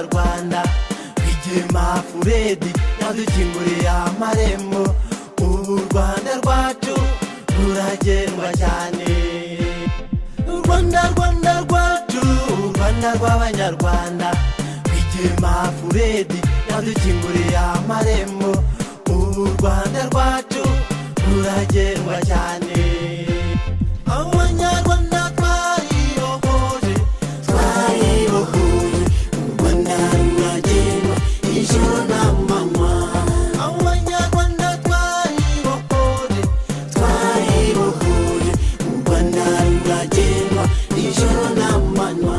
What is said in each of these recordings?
rw'abanyarwanda Rwigema Furedi yadukinguriye amarembo u Rwanda rwacu ruragendwa cyane u Rwanda rwacu u Rwanda rw'abanyarwanda Rwigema Furedi yadukinguriye amarembo u Rwanda rwacu ruragendwa cyane abanyarwanda twaribohoje u Rwanda ruragendwa ijoro n'amanywa abanyarwanda twaribohoje u Rwanda ruragendwa ijoro n'amanywa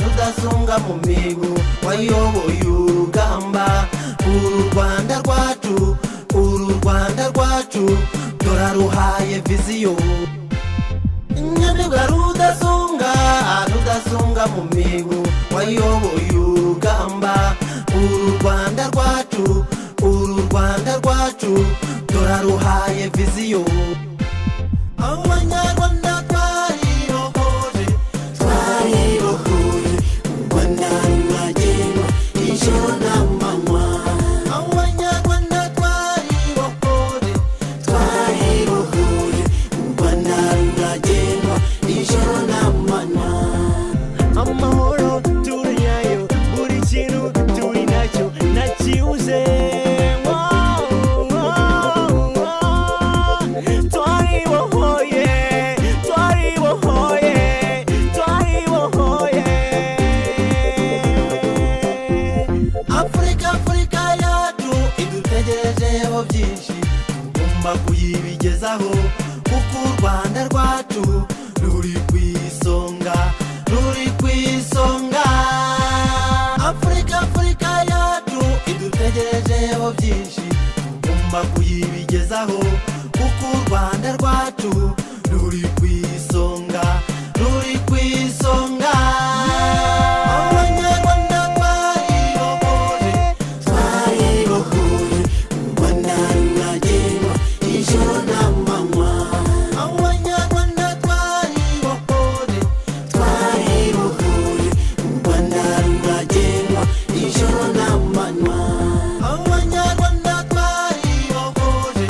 rudasonga mu mihigo wayoboye urugamba uru Rwanda rwacu turaruhaye viziyo Nyaruga rudasonga mu mihigo wayoboye urugamba uru Rwanda rwacu turaruhaye viziyo abanyarwanda twaribohoje u Rwanda ruragendwa ijoro n'amanywa abanyarwanda twaribohoje u Rwanda ruragendwa ijoro n'amanywa amahoro turi nayo buri kintu turi nacyo nakibuze Afrika yacu idutegerejeho byinshi tugomba kuyibigezaho kuko u Rwanda rwacu ruri ku isonga Afrika yacu idutegerejeho byinshi tugomba kuyibigezaho kuko u Rwanda rwacu ruri ku isonga abanyarwanda twaribohoje u Rwanda ruragendwa ijoro n'amanywa abanyarwanda twaribohoje u Rwanda ruragendwa ijoro n'amanywa abanyarwanda twaribohoje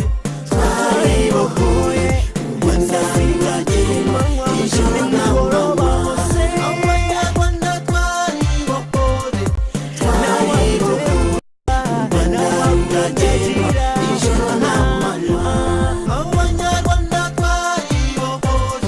u Rwanda ruragendwa ijoro n'amanywa abanyarwanda twaribohoje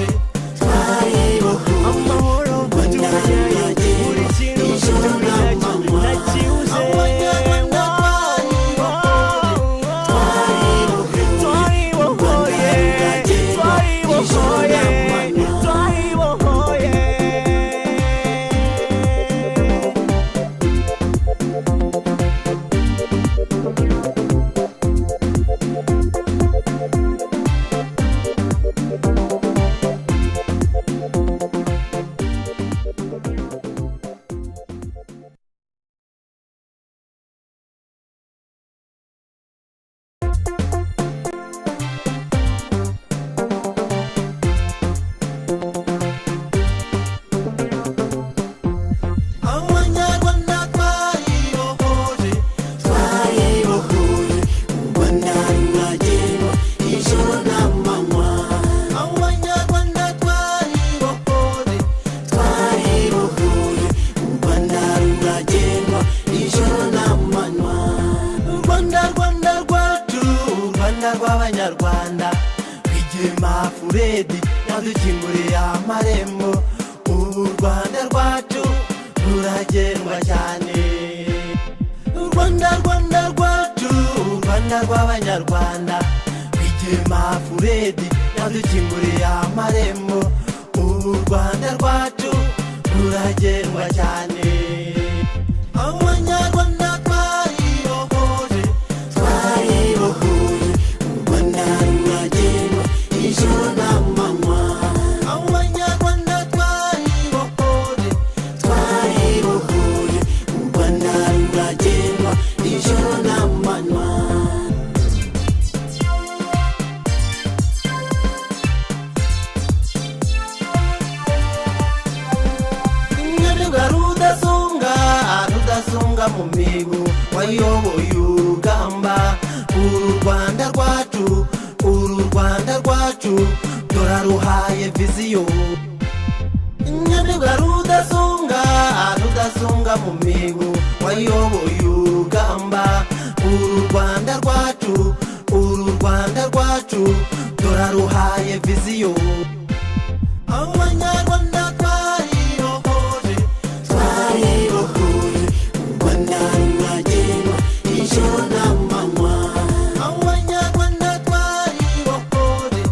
rw'abanyarwanda Rwigema Furedi yadukinguriye amarembo u Rwanda rwacu ruragendwa cyane u Rwanda rwacu u Rwanda rw'abanyarwanda Rwigema Furedi yadukinguriye amarembo u Rwanda rwacu ruragendwa cyane abanyarwanda twaribohoje u Rwanda ruragendwa ijoro n'amanywa abanyarwanda twaribohoje u Rwanda ruragendwa ijoro n'amanywa rudasonga mu mihigo wayoboye urugamba. Uru Rwanda rwacu, uru Rwanda rwacu turaruhaye viziyo. Nyamibwa rudasonga, rudasonga mu mihigo wayoboye urugamba. Uru Rwanda rwacu, uru Rwanda rwacu turaruhaye viziyo. Abanyarwanda twaribohoje, twaribohoje, u Rwanda ruragendwa ijoro n'amanywa. Abanyarwanda twaribohoje,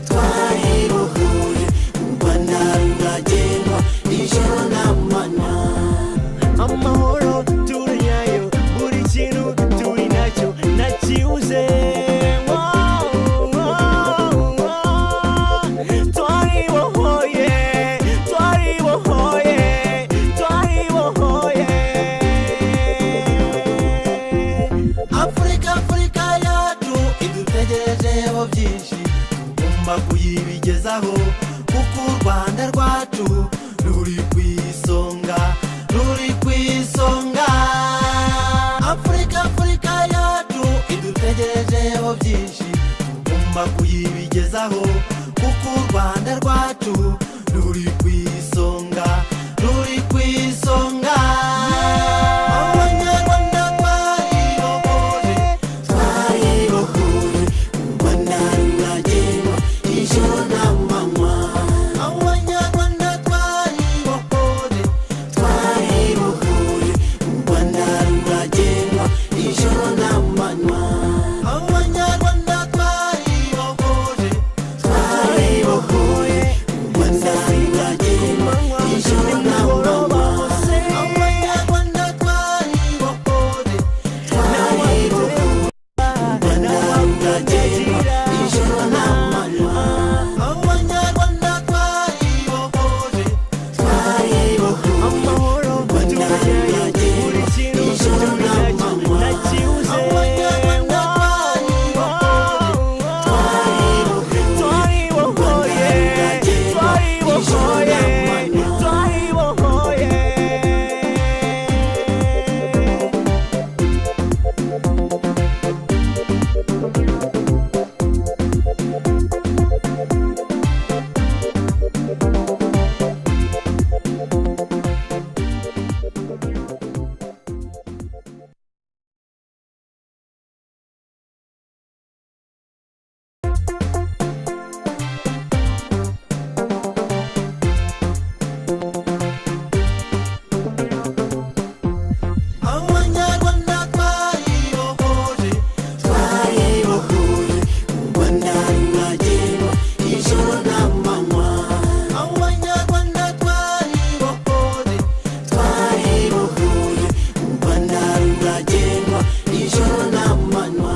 twaribohoje, u Rwanda ruragendwa ijoro n'amanywa. Amahoro turi nyayo, buri kintu turi nacyo nakibuze. Twaribohoye, twaribohoye, twaribohoye. Afrika, Afrika yacu idutegerejeho byinshi, tugomba kuyibigezaho kuko u Rwanda rwacu ruri ku isonga, ruri ku isonga. Afrika, Afrika yacu idutegerejeho byinshi, tugomba kuyibigezaho kuko u Rwanda rwacu ruri ku isonga, ruri ku isonga. Abanyarwanda twaribohoje, twaribohoje, u Rwanda ruragendwa ijoro n'amanywa. Abanyarwanda twaribohoje, twaribohoje, u Rwanda ruragendwa ijoro n'amanywa. Abanyarwanda twaribohoje, twaribohoje, u Rwanda ruragendwa ijoro n'amanywa. Abanyarwanda twaribohoje, twaribohoje, u Rwanda ruragendwa ijoro n'amanywa. Abanyarwanda twaribohoje, twaribohoje, Amahoro u Rwanda turi nyayo, ruragendwa buri kintu ijoro turi nacyo n'amanywa. nakibuze. Abanyarwanda twaribohoje, twaribohoje, Twaribohoye, twaribohoye, twaribohoye. Abanyarwanda twaribohoje, twaribohoje, u Rwanda ruragendwa ijoro n'amanywa. Abanyarwanda twaribohoje, twaribohoje, u Rwanda ruragendwa ijoro n'amanywa.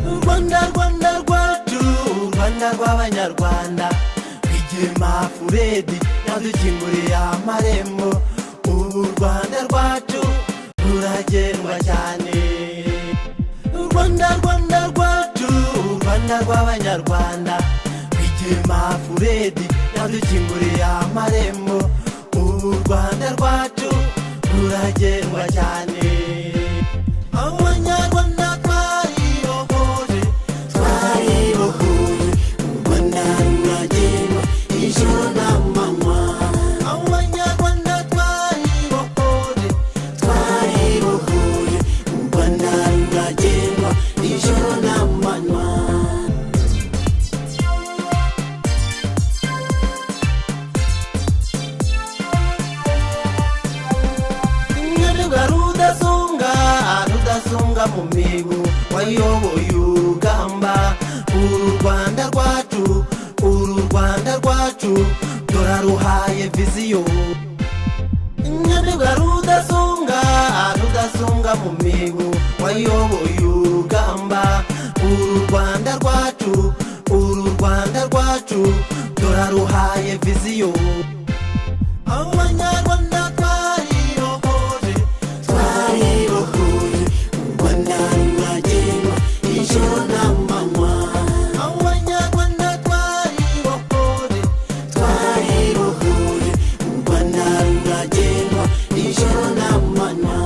U Rwanda, Rwanda rwacu, u Rwanda rw'Abanyarwanda. Rwigema Furedi yadukinguriye amarembo. Ubu u Rwanda rwacu ruragendwa cyane. U Rwanda, Rwanda rwacu, u Rwanda rw'Abanyarwanda. Rwigema Furedi yadukinguriye amarembo. Ubu u Rwanda rwacu ruragendwa cyane. Abanyarwanda twaribohoje, twaribohoje, u Rwanda ruragendwa ijoro n'amanywa. Abanyarwanda twaribohoje, twaribohoje, u Rwanda ruragendwa ijoro n'amanywa. Nyamibwa rudasonga, rudasonga mu mihigo wayoboye urugamba. Uru Rwanda rwacu, uru Rwanda rwacu turaruhaye viziyo. Nyamibwa rudasonga, rudasonga mu mihigo wayoboye urugamba. Uru Rwanda rwacu, uru Rwanda rwacu turaruhaye viziyo. Abanyarwanda twaribohoje, twaribohoje, u Rwanda ruragendwa ijoro n'amanywa. Abanyarwanda twaribohoje, twaribohoje, u Rwanda ruragendwa ijoro n'amanywa.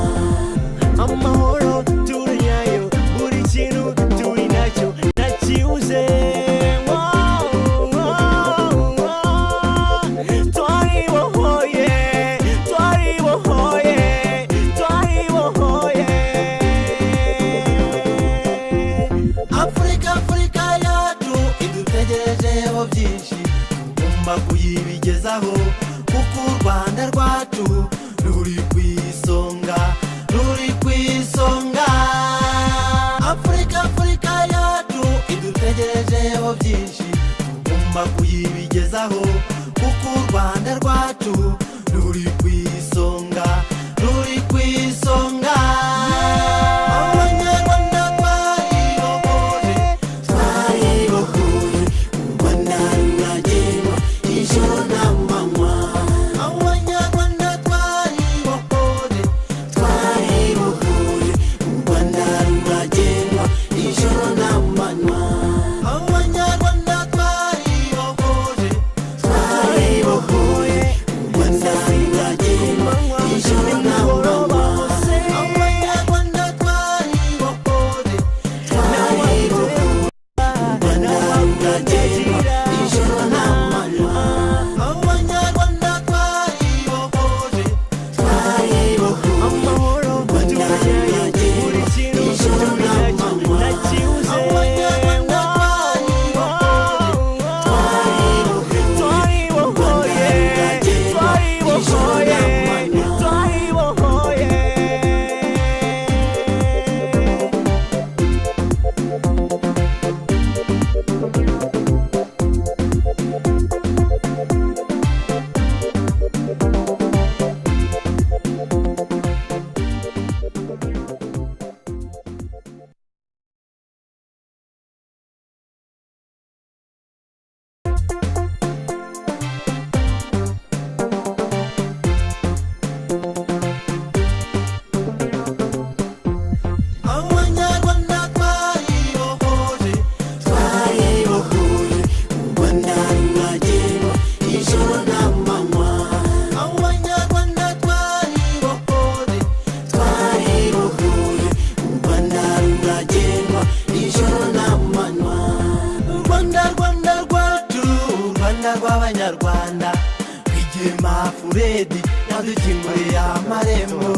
Furedi yadukinguriye amarembo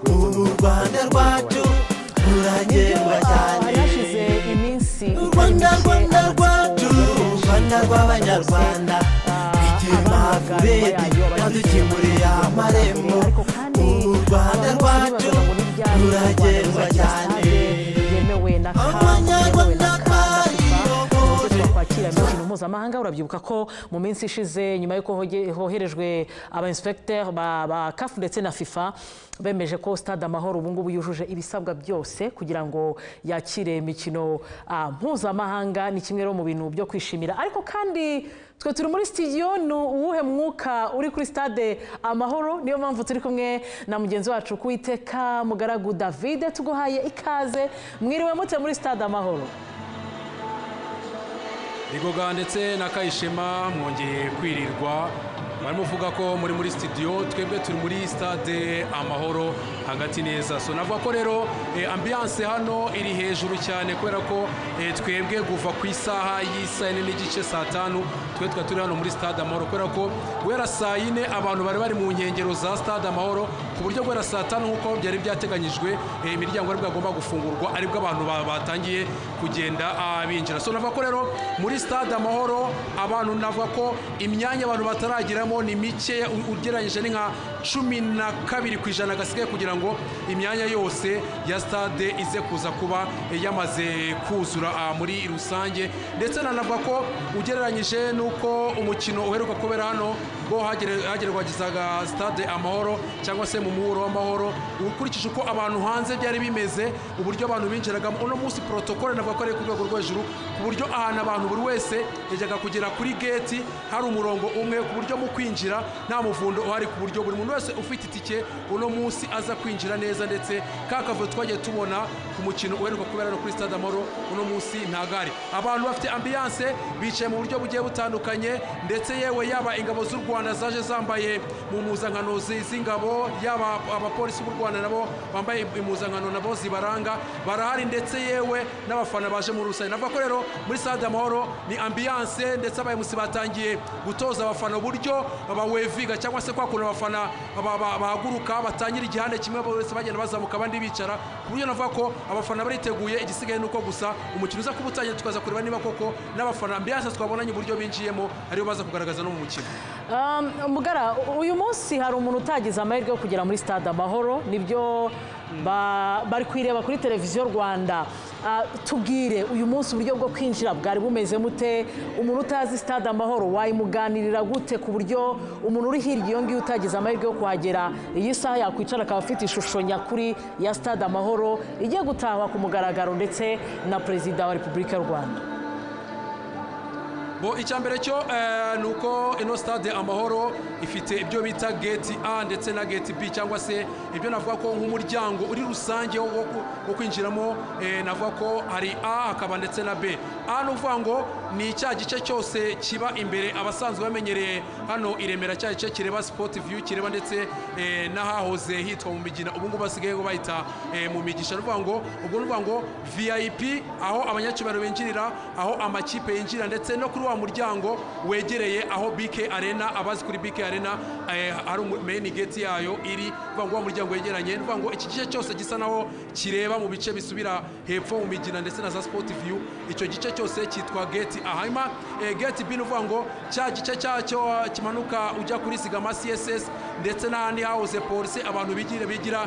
ubu Rwanda rwacu ruragendwa cyane hashize iminsi u Rwanda rwacu u Rwanda rw'abanyarwanda Rwigema Furedi yadukinguriye amarembo ubu Rwanda rwacu ruragendwa cyane yemewe na abanyarwanda kwakira imikino mpuzamahanga. Urabyibuka ko mu minsi ishize nyuma y'uko hoherejwe aba inspecteur ba CAF ndetse na FIFA bemeje ko Stade Amahoro ubu ngubu yujuje ibisabwa byose kugira ngo yakire imikino mpuzamahanga. Ni kimwe mu bintu byo kwishimira, ariko kandi twe turi muri studio. Ni uwuhe mwuka uri kuri Stade Amahoro? Niyo mpamvu turi kumwe na mugenzi wacu Kuiteka Mugaragu David. Tuguhaye ikaze, mwiriwe mute muri Stade Amahoro? Rigoga ndetse na Kayishema mwongeye kwirirwa, barimo uvuga ko muri studio, twebwe turi muri Stade Amahoro hagati neza. So navuga ko rero ambiance hano iri hejuru cyane kubera ko twebwe guva ku isaha y'isa 4 n'igice saa 5 twe turi hano muri Stade Amahoro kubera ko guhera saa 4 abantu bari mu nkengero za Stade Amahoro ku buryo guhera saa 5 nkuko byari byateganyijwe imiryango ari bwagomba gufungurwa aribwo abantu batangiye kugenda binjira. So navuga ko rero muri Stade Amahoro abantu navuga ko imyanya abantu bataragiramo ni mike ugereranyije ni nka 12% gasigaye kugira ngo imyanya yose ya stade ize kuza kuba yamaze kuzura muri rusange. Ndetse nanavuga ko ugereranyije nuko umukino uheruka kubera hano bo hagerwagizaga Stade Amahoro cyangwa se mu muhuro w'amahoro, ukurikije uko abantu hanze byari bimeze, uburyo abantu binjiraga uno munsi protocole navuga ko ari ku rwego rwo hejuru, ku buryo ahantu abantu buri wese yajyaga kugera kuri gate hari umurongo umwe, ku buryo mu kwinjira nta muvundo uhari, ku buryo buri muntu wese ufite itike uno munsi aza kwinjira neza. Ndetse kakavuyo twagiye tubona ku mukino uheruka kubera no kuri Stade Amahoro uno munsi ntagari. Abantu bafite ambiance bicaye mu buryo bugiye butandukanye, ndetse yewe yaba ingabo z'u Rwanda zaje zambaye mu muzankano z'ingabo, yaba abapolisi b'u Rwanda nabo bambaye impuzankano nabo zibaranga barahari, ndetse yewe n'abafana baje mu rusange. Navuga ko rero muri Stade Amahoro ni ambiance, ndetse abayobozi batangiye gutoza abafana uburyo baweviga cyangwa se kwakura abafana bahaguruka batangira igihande kimwe bose bagenda bazamuka abandi bicara, ku buryo navuga ko abafana bariteguye. Igisigaye nuko gusa umukino uza kubutangira tukaza kureba niba koko n'abafana ambiance twabonanye uburyo binjiyemo ariyo baza kugaragaza no mu mukino. Mugara, uyu munsi hari umuntu utagize amahirwe yo kugera muri Stade Amahoro, nibyo bari kwireba kuri televiziyo Rwanda. Tubwire uyu munsi uburyo bwo kwinjira bwari bumeze mute? Umuntu utazi Stade Amahoro wayimuganirira gute ku buryo umuntu uri hirya iyo ngiyo utagize amahirwe yo kuhagera iyi saha yakwicara akaba afite ishusho nyakuri ya Stade Amahoro igiye gutahwa ku mugaragaro ndetse na Perezida wa Repubulika y'u Rwanda? Bo icyambere cyo nuko ino Stade Amahoro ifite ibyo bita gate A ndetse na gate B, cyangwa se ibyo navuga ko nk'umuryango uri rusange wo kwinjiramo. Navuga ko hari A hakaba ndetse na B. A nuvuga ngo ni cya gice cyose kiba imbere abasanzwe bamenyereye hano iremera, cya gice kireba Sport View, kireba ndetse n'ahahoze hitwa mu Migina, ubu ngubu basigaye bahita mu Migisha. Nuvuga ngo VIP aho abanyacyubahiro binjirira, aho amakipe yinjira, ndetse no kuri wa muryango wegereye aho BK Arena, abazi kuri BK Arena hari main gate yayo iri, nuvuga ngo wa muryango wegeranye. Nuvuga ngo iki gice cyose gisa naho kireba mu bice bisubira hepfo mu Migina ndetse na za Sport View, icyo gice cyose cyitwa gate A. Hanyuma gate B nuvuga ngo cya gice cyacyo kimanuka ujya kuri Sigama CSS ndetse n'ahandi hahoze polisi abantu bigira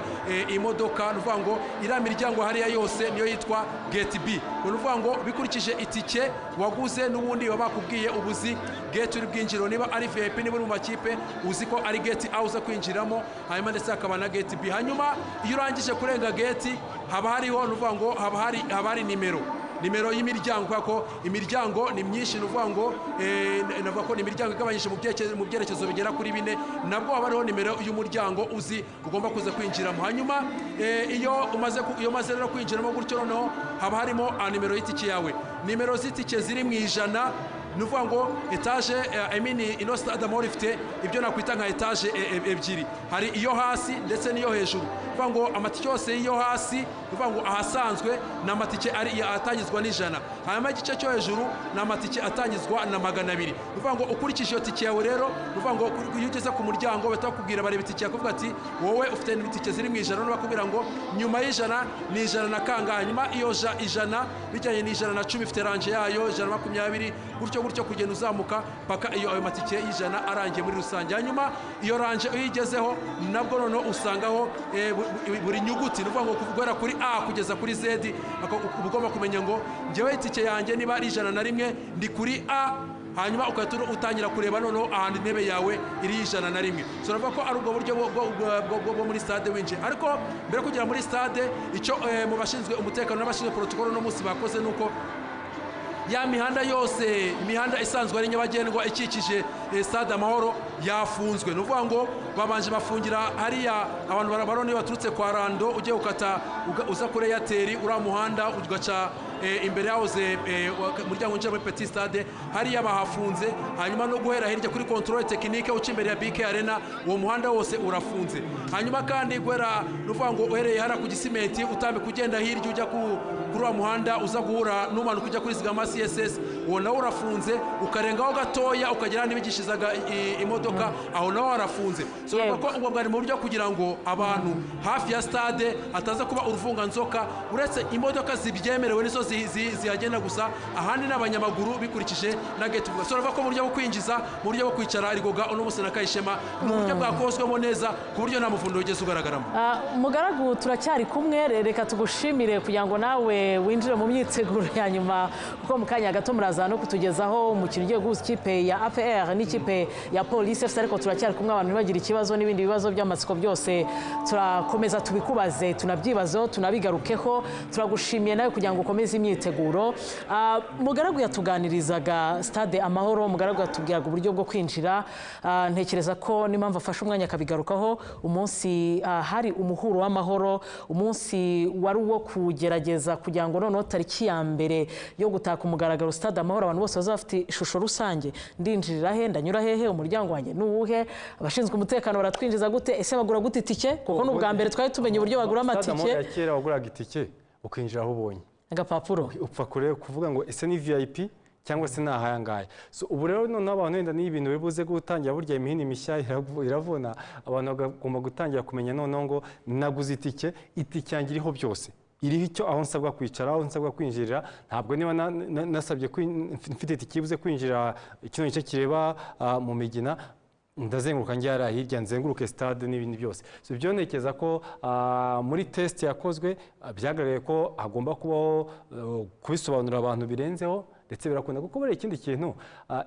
imodoka. Nuvuga ngo iriya miryango hariya yose niyo yitwa gate B. Nuvuga ngo bikurikije itike waguze n'ubundi bakubwiye ubuzi gate uri bwinjiro, niba ari VIP niba uri mu makipe uzi ko ari gate A uza kwinjiramo. Hanyuma ndetse hakaba na gate B. Hanyuma iyo urangije kurenga gate haba hariho nuvuga ngo haba hari nimero y'imiryango, kuko imiryango ni myinshi. Nuvuga ngo navuga ko ni imiryango igabanyije mu byerekezo bigera kuri 4, nabwo haba hariho nimero y'umuryango uzi ugomba kuza kwinjiramo. Hanyuma iyo umaze rero kwinjiramo gutyo noneho haba harimo nimero y'itike yawe. Nimero z'itike ziri mu 100 ni ukuvuga ngo etaje ino stade amahoro ifite ibyo nakwita nka etaje ebyiri, hari iyo hasi ndetse n'iyo hejuru. Ni ukuvuga ngo amatike yose y'iyo hasi ni ukuvuga ngo ahasanzwe ni amatike atangizwa n'ijana, hanyuma igice cyo hejuru ni amatike atangizwa na 200. Ni ukuvuga ngo ukurikije iyo tike yawe rero, ni ukuvuga ngo iyo ugeze ku muryango bahita bakubwira bareba itike yakuvuga ati wowe ufite itike ziri mu ijana, bakubwira ngo nyuma y'ijana ni ijana na kangahe, hanyuma iyo ijana bijyanye n'ijana na 10 ifite ranje yayo, ijana na 20, gutyo kugenda uzamuka paka iyo ayo matike y'ijana arangiye muri rusange. Hanyuma iyo ranje uyigezeho nabwo noneho usangaho buri nyuguti, ni ukuvuga ngo guhera kuri A kugeza kuri Z, ugomba kumenya ngo njyewe itike yanjye niba ari 101 ndi kuri A, hanyuma ukahita utangira kureba noneho ahantu intebe yawe iri 101. So navuga ko ari ubwo buryo bwo muri stade winjiye. Ariko mbere kugera muri stade, icyo mu bashinzwe umutekano n'abashinzwe protocol no munsi bakoze nuko ya mihanda yose, imihanda isanzwe ari nyabagendwa ikikije stade amahoro yafunzwe. Ni ukuvuga ngo babanje bafungira hariya abantu barabona baturutse kwa Rando ugiye ukata uza kuri Airtel uriya muhanda ugaca imbere yahoze umuryango winjira muri Petit Stade hariya bahafunze, hanyuma no guhera hirya kuri controle technique uca imbere ya BK Arena uwo muhanda wose urafunze. Hanyuma kandi guhera nuvuga ngo uhereye hara ku Gisimenti utambe kugenda hirya ujya kuri wa muhanda uza guhura n'umanuka ujya kuri Zigama CSS, uwo nawo urafunze, ukarengaho gatoya ukagera n'ibigishizaga imodoka aho nawo arafunze. So ko ubwo bwari mu buryo kugira ngo abantu hafi ya stade ataza kuba uruvunganzoka, uretse imodoka zibyemerewe nizo zihagenda gusa, ahandi n'abanyamaguru bikurikije na gate. So navuga ko mu buryo bwo kwinjiza, mu buryo bwo kwicara arigoga uno musi na Kayishema mu buryo bwakozwemo neza ku buryo nta muvundo ugeze ugaragaramo. Mugaragu turacyari kumwe, reka tugushimire kugira ngo nawe winjire mu myiteguro ya nyuma, kuko mu kanya gato muraza no kutugezaho umukino ugiye guhuza ikipe ya APR n'ikipe ya Police FC. Ariko turacyari kumwe, abantu bagira ikibazo n'ibindi bibazo by'amatsiko byose turakomeza tubikubaze, tunabyibazo, tunabigarukeho. Turagushimiye nawe kugira ngo ukomeze imyiteguro. Mugaragu yatuganirizaga stade amahoro, Mugaragu yatubwiraga uburyo bwo kwinjira. Ntekereza ko n'impamvu afashe umwanya akabigarukaho, umunsi hari umuhuro w'amahoro, umunsi wari uwo kugerageza kugira ngo noneho tariki ya mbere yo gutaka umugaragaro stade amahoro abantu bose bazaba bafite ishusho rusange. Ndinjirira he, ndanyura hehe, umuryango wanjye n'uwuhe, abashinzwe umutekano baratwinjiza gute, ese bagura gute itike? Kuko n'ubwa mbere twari tumenye uburyo bagura amatike. Ya kera waguraga itike ukinjira aho ubonye agapapuro, upfa kure kuvuga ngo ese ni VIP cyangwa se nahaya ngaya. So ubu rero noneho abantu wenda n'ibintu bibuze gutangira burya imihini mishya iravuna, abantu bagomba gutangira kumenya noneho ngo naguze itike yanjye iriho byose, iriho icyo aho nsabwa kwicara, aho nsabwa kwinjirira. Ntabwo niba nasabye mfite itike ibuze kwinjira kino gice kireba mu Migina, ndazenguruka njyara hirya nzenguruke stade n'ibindi byose. So ibyo ntekereza ko muri test yakozwe byagaragaye ko hagomba kubaho kubisobanurira abantu birenzeho, ndetse birakunda kuko bari ikindi kintu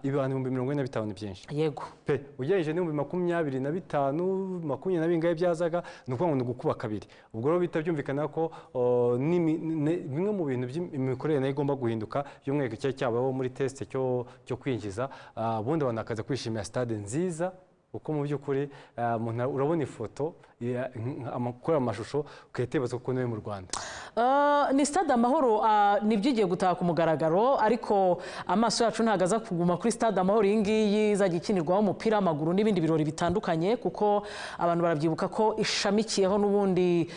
ibihano 45 ni byinshi. Yego pe ugereje ni 25 20 ngaye byazaga, nuko ngo gukuba kabiri. Ubwo rero bitabyumvikana ko bimwe mu bintu by'imikorere nayo igomba guhinduka by'umweke cyabaho muri test cyo kwinjiza. Ubundi banakaza kwishimira stade nziza, uko mu by'ukuri urabona ifoto amakuru amashusho ukayitebaza ko nawe mu Rwanda. Ni stade amahoro nibyo igiye gutaka ku mugaragaro, ariko amaso yacu ntagaza kuguma kuri stade amahoro iyi ngiyi izajya ikinirwaho umupira w'amaguru n'ibindi birori bitandukanye, kuko abantu barabyibuka ko ishamikiyeho n'ubundi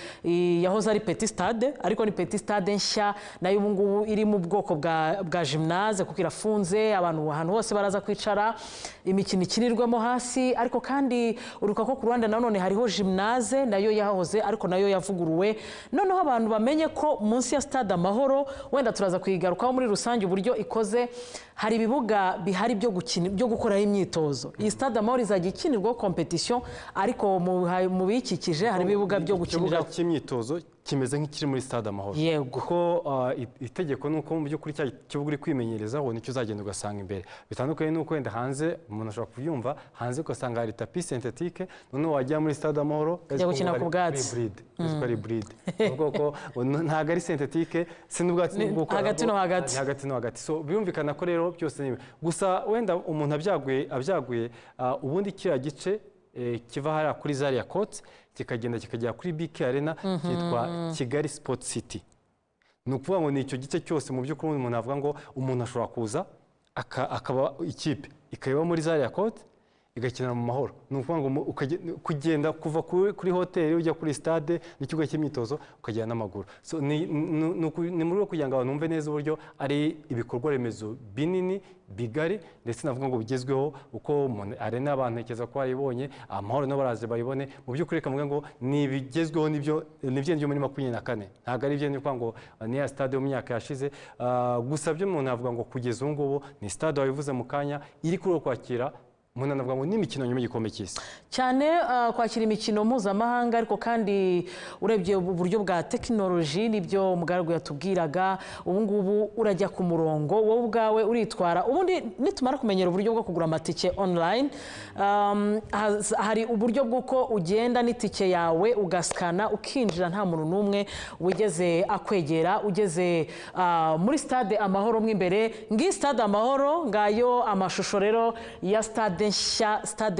yahoze ari Petit Stade, ariko ni Petit Stade nshya nayo ubu ngubu iri mu bwoko bwa gymnase kuko irafunze, abantu ahantu hose baraza kwicara, imikino ikinirwemo hasi. Ariko kandi uruka ko ku Rwanda nanone hariho gymnase nayo yahoze ariko nayo yavuguruwe. Noneho abantu bamenye ko munsi ya stade amahoro, wenda turaza kuyigarukaho muri rusange uburyo ikoze, hari ibibuga bihari byo gukoraho imyitozo. Iyi stade amahoro izajya ikinirwaho competition, ariko mu bikikije hari ibibuga byo gukinira cy'imyitozo kimeze nk'ikiri muri stade amahoro. Kuko itegeko nuko mu by'ukuri cya kibuga uri kwimenyerezaho nicyo uzagenda ugasanga imbere. Bitandukanye nuko wenda hanze umuntu ashobora kubyumva, hanze ugasanga hari tapi synthetique, noneho wajya muri stade amahoro gukina ku bwatsi, ari bride ubwoko ntago ari synthetique, se n'ubwatsi hagati no hagati. So byumvikana ko rero byose ni gusa wenda umuntu abyaguye ubundi kiriya gice kiva hariya kuri Zaria Court kikagenda kikajya kuri BK Arena cyitwa Kigali Sports City. Ni ukuvuga ngo ni icyo gice cyose mu by'ukuri umuntu avuga ngo umuntu ashobora kuza akaba ikipe ikaba muri zariya kote igakinira mu mahoro. Ni ukuvuga ngo kugenda kuva kuri hoteli ujya kuri stade n'ikibuga cy'imyitozo ukagenda n'amaguru. So ni muri rwo kugira ngo abantu bumve neza uburyo ari ibikorwa remezo binini bigari ndetse navuga ngo bigezweho uko arena abantu ntekereza ko bayibonye amahoro nabo baraze bayibone. Mu by'ukuri kavuga ngo ni ibigezweho nibyo muri 24 ntabwo ari ibyo kuvuga ngo ni ya stade yo mu myaka yashize. Gusa byo umuntu avuga ngo kugeza ubu ngubu ni stade wabivuze mu kanya iri kuri kwakira umuntu anavuga ngo n'imikino nyuma y'igikombe cy'isi cyane kwakira imikino mpuzamahanga ariko kandi urebye uburyo bwa tekinoloji nibyo umugaragu yatubwiraga ubu ngubu urajya ku murongo wowe ubwawe uritwara. Ubundi nitumara kumenyera uburyo bwo kugura amatike online hari uburyo bw'uko ugenda n'itike yawe ugaskana ukinjira nta muntu n'umwe wigeze akwegera. Ugeze muri stade Amahoro mo imbere ngi stade Amahoro ngayo amashusho rero ya stade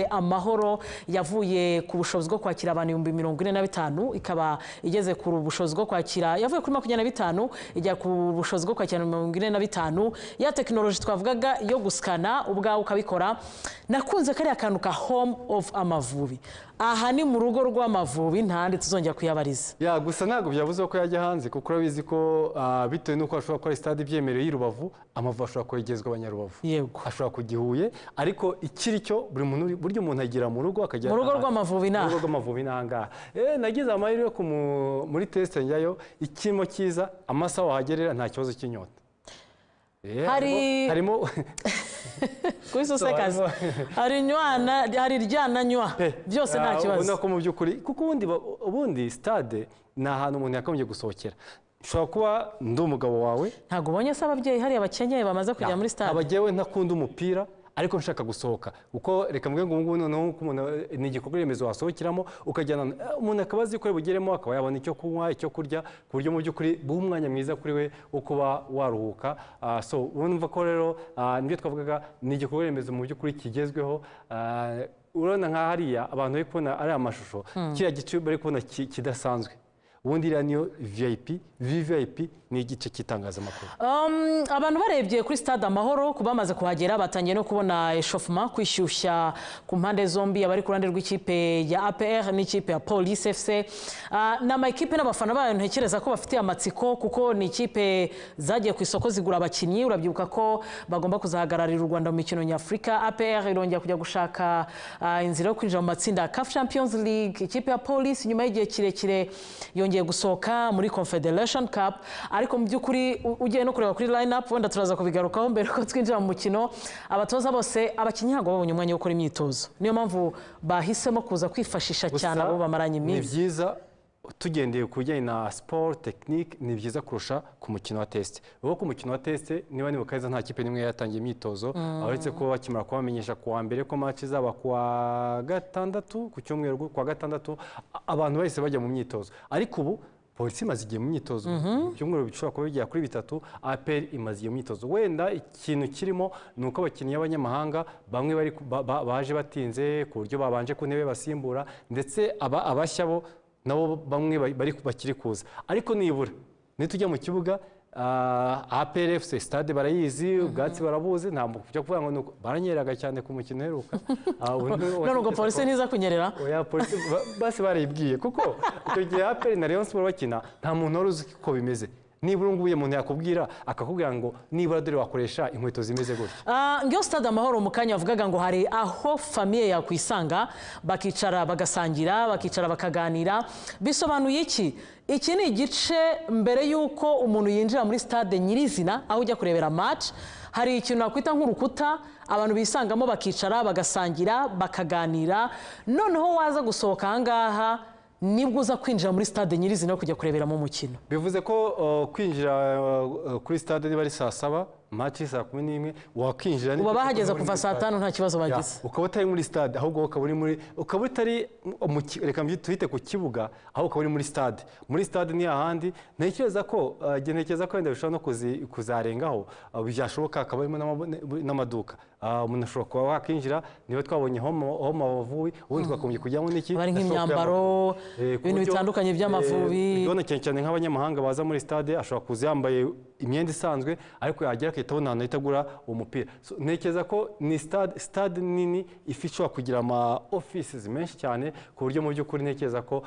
Amahoro yavuye ku bushobozi bwo kwakira abantu 45,000 ikaba igeze ku bushobozi bwo kwakira yavuye kuri 25 ijya ku bushobozi bwo kwakira 45. Ya tekinoloji twavugaga yo guskana ubwawe ukabikora. Nakunze kari akantu ka home of Amavubi. Aha ni mu rugo rw'Amavubi ntandi tuzongera kuyabariza. Ya gusa ntabwo byavuze ko yajya hanze kuko urabizi ko bitewe nuko ashobora gukora stade ibyemerewe y'Irubavu Amavubi ashobora kwegezwa abanyarubavu. Yego. Ashobora kugihuye ariko ikiri cyo buryo umuntu agira mu rugo akajya mu rugo rw'Amavubi na. Mu rugo rw'Amavubi nanga. Nagize amahirwe yo muri test njyayo ikimo cyiza amasaha wahagerera nta kibazo cy'inyota. Harimo kwisosekaza hari nywana hari ryana nywa byose nta kibazo. Ubona ko mu by'ukuri kuko ubundi stade ni ahantu umuntu yakomeje gusohokera. Ushobora kuba ndi umugabo wawe ntago ubonye se ababyeyi hari abakenyeye bamaze kujya muri stade. Abagewe ntakunda umupira ariko nshaka gusohoka kuko reka mvuge ngo ubu noneho ni igikorwa remezo wasohokeramo ukajyana umuntu akabazi ko bugeremo akaba yabona icyo kunywa icyo kurya ku buryo mu by'ukuri buha umwanya mwiza kuri we wo kuba waruhuka. So urumva ko rero nibyo twavugaga ni igikorwa remezo mu by'ukuri kigezweho. Urabona nka hariya abantu bari kubona ari amashusho kiriya gice bari kubona kidasanzwe. Ubundi iriya niyo VVIP ni igice cy'itangazamakuru. Abantu barebye kuri stade Amahoro kuba bamaze kuhagera batangiye no kubona eshofuma kwishyushya ku mpande zombi abari ku ruhande rw'ikipe ya APR n'ikipe ya Police FC. N'ama ekipe n'abafana bayo ntekereza ko bafite amatsiko kuko ni ikipe zagiye ku isoko zigura abakinnyi. Urabyibuka ko bagomba kuzahagararira u Rwanda mu mikino nyafurika. APR irongera kujya gushaka inzira yo kwinjira mu matsinda ya CAF Champions League. Ikipe ya Police nyuma y'igihe kirekire yongeye gusohoka muri Confederation Cup. Ariko mu by'ukuri ugiye no kureba kuri line up wenda turaza kubigarukaho mbere ko twinjira mu mukino. Abatoza bose abakinnyi ntabwo babonye umwanya wo gukora imyitozo, niyo mpamvu bahisemo kuza kwifashisha cyane abo bamaranye iminsi. Ni byiza tugendeye ku bijyanye na sport technique ni byiza kurusha ku mukino wa test. Ubu ku mukino wa test niba ni bakaza nta kipe nimwe yatangiye imyitozo uretse ko bakimara kubamenyesha kuwa mbere ko match zaba kuwa gatandatu ku cyumweru kuwa gatandatu abantu bahise bajya mu myitozo. Ariko ubu Polisi imaze igihe mu myitozo byumweru bishobora kuba bigera kuri 3. APR imaze iyo myitozo. Wenda ikintu kirimo nuko abakinnyi b'abanyamahanga bamwe baje batinze ku buryo babanje ku ntebe basimbura ndetse abashya bo nabo bamwe bakiri kuza. Ariko nibura nitujya mu kibuga APR FC stade barayizi ubwatsi barabuze ntabwo kujya kuvuga ngo baranyeraga cyane ku mukino heruka. None ubwo Polisi ntiza kunyerera? Oya Polisi basi barayibwiye kuko icyo gihe APR na Rayon Sport bakina nta muntu wari uzi ko bimeze. Nibura nguye umuntu yakubwira akakubwira ngo nibura dore wakoresha inkweto zimeze gutya. Ngiyo stade Amahoro mu kanya bavugaga ngo hari aho famille yakwisanga bakicara bagasangira bakicara bakaganira. Bisobanuye iki? Iki ni igice mbere yuko umuntu yinjira muri stade nyirizina aho ujya kurebera match. Hari ikintu nakwita nk'urukuta abantu bisangamo bakicara bagasangira bakaganira. Noneho waza gusohoka ahangaha nibwo uza kwinjira muri stade nyirizina no kujya kureberamo umukino. Bivuze ko kwinjira kuri stade niba ari saa 7 match saa 11 wakinjira uba bahageze kuva saa 5 nta kibazo bagize. Ukaba utari muri stade ahubwo ukaba utari reka tuhite ku kibuga aho ukaba uri muri stade. Muri stade ni ahandi ntekereza ko wenda bishobora no kuzarengaho byashoboka akaba arimo n'amaduka. Umuntu ashobora kuba wakinjira niba twabonye home Amavubi ubundi twakomeje kujyamo n'iki bari nk'imyambaro ibintu bitandukanye by'Amavubi. Ubona cyane nk'abanyamahanga baza muri stade ashobora kuza yambaye imyenda isanzwe ariko yagera agahita abona ahantu ahita agura umupira. So, ntekereza ko ni stade nini ishobora kugira ama offices menshi cyane ku buryo mu by'ukuri ntekereza ko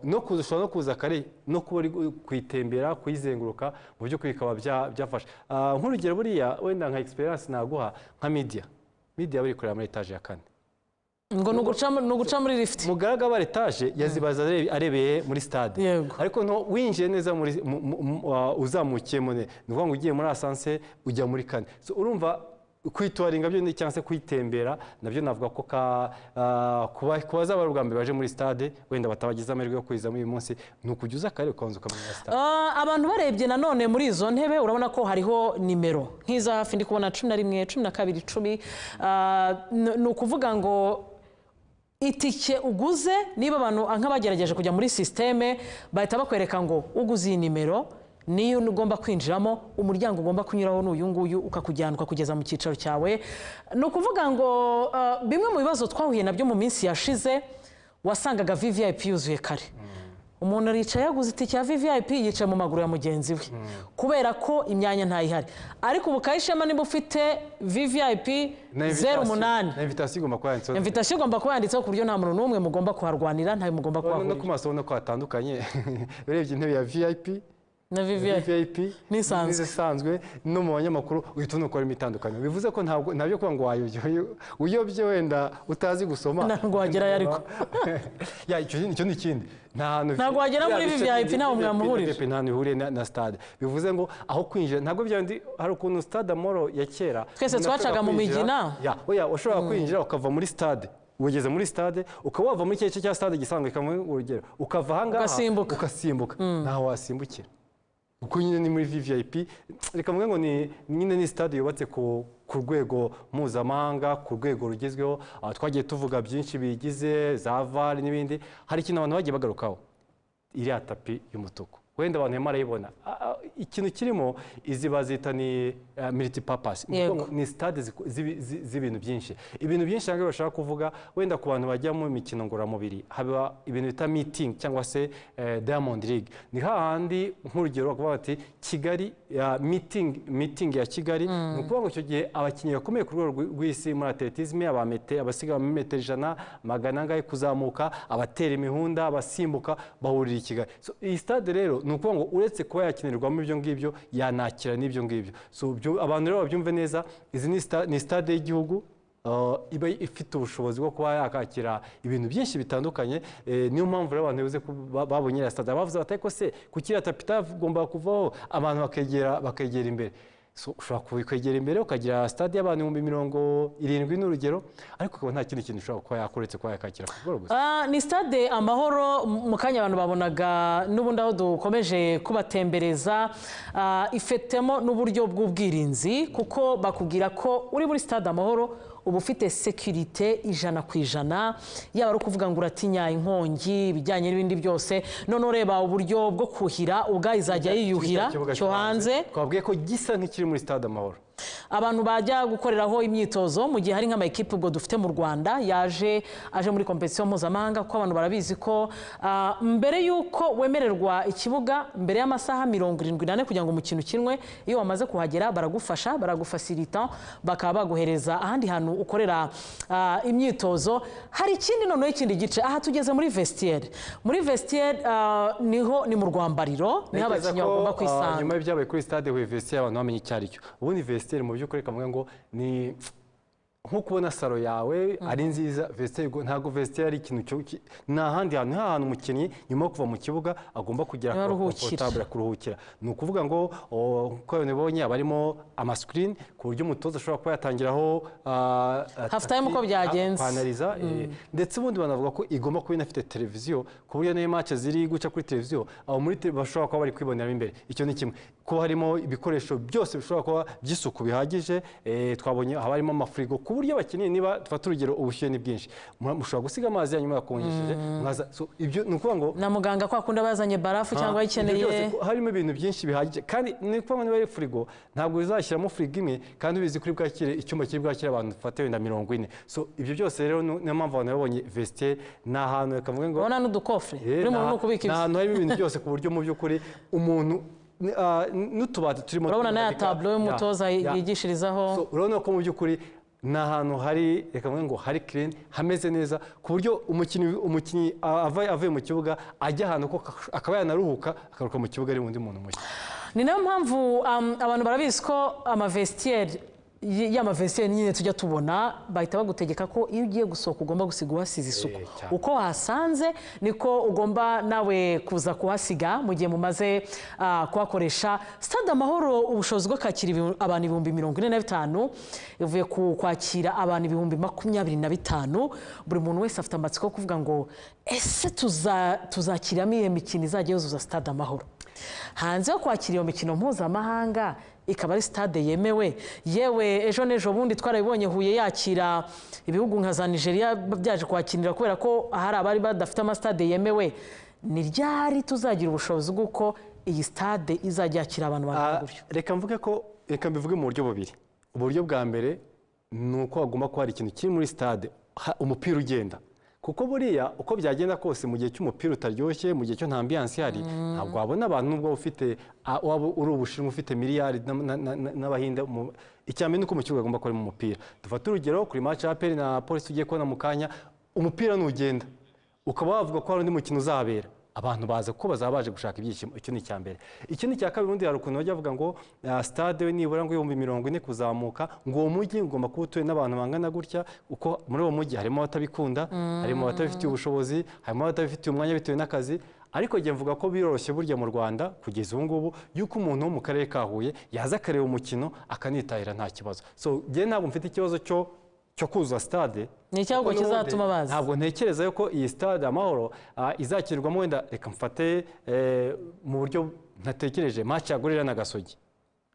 no kuza no kuza kare no kuba uri kuyitembera kuyizenguruka mu by'ukuri bikaba byafasha. Nk'urugero buriya wenda nka experience naguha nka media bari kureba muri etage ya 4 ngo nuguca muri lift mugaraga wa etage yazibaza arebeye muri stade ariko no winjiye neza muri uzamukiyemo ne nuvuga ngo ugiye muri ascenseur ujya muri 4. So urumva kwitwaringa byo cyangwa se kwitembera nabyo navuga ko kubaza bari ubwa mbere baje muri stade wenda batabagize amahirwe yo kwiza muri uyu munsi nukujya kare ukanza ukamenya stade. Abantu barebye nanone muri izo ntebe urabona ko hariho nimero nk'iza hafi ndi kubona 11 12 10 ni ukuvuga ngo itike uguze niba abantu nk'abagerageje kujya muri systeme bahita bakwereka ngo uguze iyi nimero niyo ugomba kwinjiramo umuryango ugomba kunyuraho n'uyu nguyu ukakujyana ukakugeza mu cyicaro cyawe. Ni ukuvuga ngo bimwe mu bibazo twahuye nabyo mu minsi yashize wasangaga VVIP yuzuye kare. Umuntu aricaye yaguze itike ya VVIP yicaye mu maguru ya mugenzi we kubera ko imyanya ntayihari. Ariko ubu Kayishema niba ufite VVIP 08 invitation igomba kuba yanditseho ku buryo nta muntu n'umwe mugomba kuharwanira nta mugomba kuhahurira. No kumaso no kwatandukanye urebye intebe ya VIP na VVIP nisanzwe no mu banyamakuru uhita unukora imitandukanye bivuze ko ntabyo kuba ngo uyobye wenda utazi gusoma ntabwo wagerayo ariko ya icyo ni ikindi ntabwo wagera muri VVIP ntaho mwamuhurije nta nihuriye na stade bivuze ngo aho kwinjira ntabwo byandi hari ukuntu stade Amahoro ya kera twese twacaga mu migina oya ushobora kwinjira ukava muri stade ugeze muri stade ukaba wava muri cyace cya stade gisanzwe kamwe urugero ukava ahangaha ukasimbuka naho wasimbukira uko nyine ni muri VVIP reka mvuge ngo ni stade yubatse ku rwego mpuzamahanga ku rwego rugezweho. Twagiye tuvuga byinshi bigize za VAR n'ibindi hari ikintu abantu bagiye bagarukaho iriya tapi y'umutuku wenda abantu marayibona ikintu kirimo izi bazita ni multipurpose ni stade z'ibintu byinshi cyangwa bashaka kuvuga wenda ku bantu bajya mu mikino ngororamubiri haba ibintu bita meeting cyangwa se Diamond League ni hahandi nk'urugero bakuvuga bati Kigali meeting ya Kigali ni ukuvuga ngo icyo gihe abakinnyi bakomeye ku rwego rw'isi muri atletisme abasiga mu metero 100 magana angahe kuzamuka abatera imihunda abasimbuka bahurira i Kigali. So iyi stade rero ni ukuvuga ngo uretse kuba yakinirwamo ibyo ngibyo yanakira n'ibyo ngibyo. So abantu rero babyumve neza izi ni stade y'igihugu iba ifite ubushobozi bwo kuba yakakira ibintu byinshi bitandukanye. Niyo mpamvu rero abantu babonye ya stade bavuze bati ko se kukira tapita gomba kuvaho abantu bakegera imbere. So ushobora kwegera imbere ukagira stade y'abantu 70 n'urugero ariko ukaba nta kindi kintu ushobora kuba yakoretse kuba yakakira ku gusa. Ni stade Amahoro mu kanya abantu babonaga n'ubundi aho dukomeje kubatembereza ifitemo n'uburyo bw'ubwirinzi kuko bakubwira ko uri muri stade Amahoro ubu ufite security 100%, yaba ari ukuvuga ngo uratinya inkongi bijyanye n'ibindi byose. None ureba uburyo bwo kuhira ubwa izajya yiyuhira cyo hanze twabwiye ko gisa nk'ikiri muri stade Amahoro. Abantu bajya gukoreraho imyitozo mu gihe hari nk'ama equipe ubwo dufite mu Rwanda aje muri competition mpuzamahanga kuko abantu barabizi ko mbere yuko wemererwa ikibuga mbere y'amasaha 74 kugira ngo umukino ukinwe iyo wamaze kuhagera baragufasha baragufasilita bakaba baguhereza ahandi hantu ukorera imyitozo. Hari ikindi noneho ikindi gice aha tugeze muri vestiaire niho ni mu rwambariro niho abakinnyi bagomba kwisanga. Nyuma y'ibyabaye kuri stade we vestiaire abantu bamenye icyari cyo ubundi vestiaire mu by'ukuri kamwe ngo ni nko kubona salo yawe ari nziza. Vestiaire ntago vestiaire ari ikintu na handi hantu umukinnyi nyuma yo kuva mu kibuga agomba kugira comfortable kuruhukira. Ni ukuvuga ngo uko nibonye abarimo ama screen ku buryo umutoza ashobora kuba yatangiraho half time uko byagenze paneliza ndetse ubundi banavuga ko igomba kuba inafite televiziyo ku buryo nayo match ziri guca kuri televiziyo aho muri bashobora kuba bari kwibonera imbere. Icyo ni kimwe ko harimo ibikoresho byose bishobora kuba by'isuku bihagije. Twabonye harimo amafrigo ku buryo abakinnyi niba tufata urugero ubushyuhe ni bwinshi mushobora gusiga amazi yanyuma yakonjesheje ibyo ni ukuvuga ngo na muganga kwa kunda bazanye barafu cyangwa yikeneye harimo ibintu byinshi bihagije kandi ni ukuvuga ngo niba ari frigo ntabwo uzashyiramo frigo imwe kandi ubizi kuri bwakire icyumba kiri bwakire abantu dufate wenda 40. So ibyo byose rero niyo mpamvu abantu babonye vestiaire ni ahantu kavuga ngo ubona n'udukofre uri mu kubika ahantu harimo ibintu byose ku buryo mu by'ukuri umuntu n'utubati turimo urabona n'aya tablo y'umutoza yigishirizaho urabona ko mu by'ukuri ni ahantu hari reka mvuge ngo hari clean hameze neza ku buryo umukinnyi avuye mu kibuga ajya ahantu ko akaba yanaruhuka akaruka mu kibuga ari undi muntu mushya. Ni nayo mpamvu abantu barabizi ko y'amavestiaire nyine tujya tubona bahita bagutegeka ko iyo ugiye gusohoka ugomba gusiga uhasize isuku uko wasanze niko ugomba nawe kuza kuhasiga mu gihe mumaze kuhakoresha. Stade Amahoro ubushobozi bwo kwakira abantu 45,000 ivuye kwakira abantu 25,000. Buri muntu wese afite amatsiko kuvuga ngo ese tuzakiramo iyo mikino izajya yuzuza Stade Amahoro. Hanze yo kwakira iyo mikino mpuzamahanga ikaba ari stade yemewe, yewe ejo n'ejo bundi twarabibonye Huye yakira ibihugu nka za Nigeria byaje kwakirira kubera ko hari abari badafite amastade yemewe. Ni ryari tuzagira ubushobozi bw'uko iyi stade izajya yakira abantu bangana gutyo? Reka mbivuge mu buryo bubiri. Uburyo bwa mbere ni uko hagomba kuba hari ikintu kiri muri stade, umupira ugenda, kuko buriya uko byagenda kose mu gihe cy'umupira utaryoshye, mu gihe cyo nta ambiance ihari, ntabwo wabona abantu nubwo ufite uri Ubushinwa ufite miliyari n'Abahinde. Icyambere ni uko mu kibuga agomba kuba mu mupira. Dufate urugero kuri match ya APR na Police ugiye kubona mu kanya, umupira nugenda ukaba wavuga ko hari undi mukino uzabera, abantu baza kuko bazaba baje gushaka ibyishimo. Icyo ni icyambere. Ikindi cya kabiri undi hari ukuntu bajya bavuga ngo stade we nibura ngo 40 kuzamuka, ngo uwo mujyi ugomba kuba utuye n'abantu bangana gutya, uko muri uwo mujyi harimo abatabikunda, harimo abatabifitiye ubushobozi, harimo abatabifitiye umwanya bitewe n'akazi. Ariko ngiye mvuga ko biroroshye burya mu Rwanda kugeza ubu ngubu yuko umuntu wo mu karere ka Huye yaza akareba umukino akanitahira nta kibazo. So ngiye ntabwo mfite ikibazo cyo kuzuza stade. Ni icyahubwo kizatuma baza. Ntabwo ntekereza yuko iyi Stade Amahoro izakirwamo wenda reka mfate mu buryo ntatekereje match ya Gorilla na Gasogi.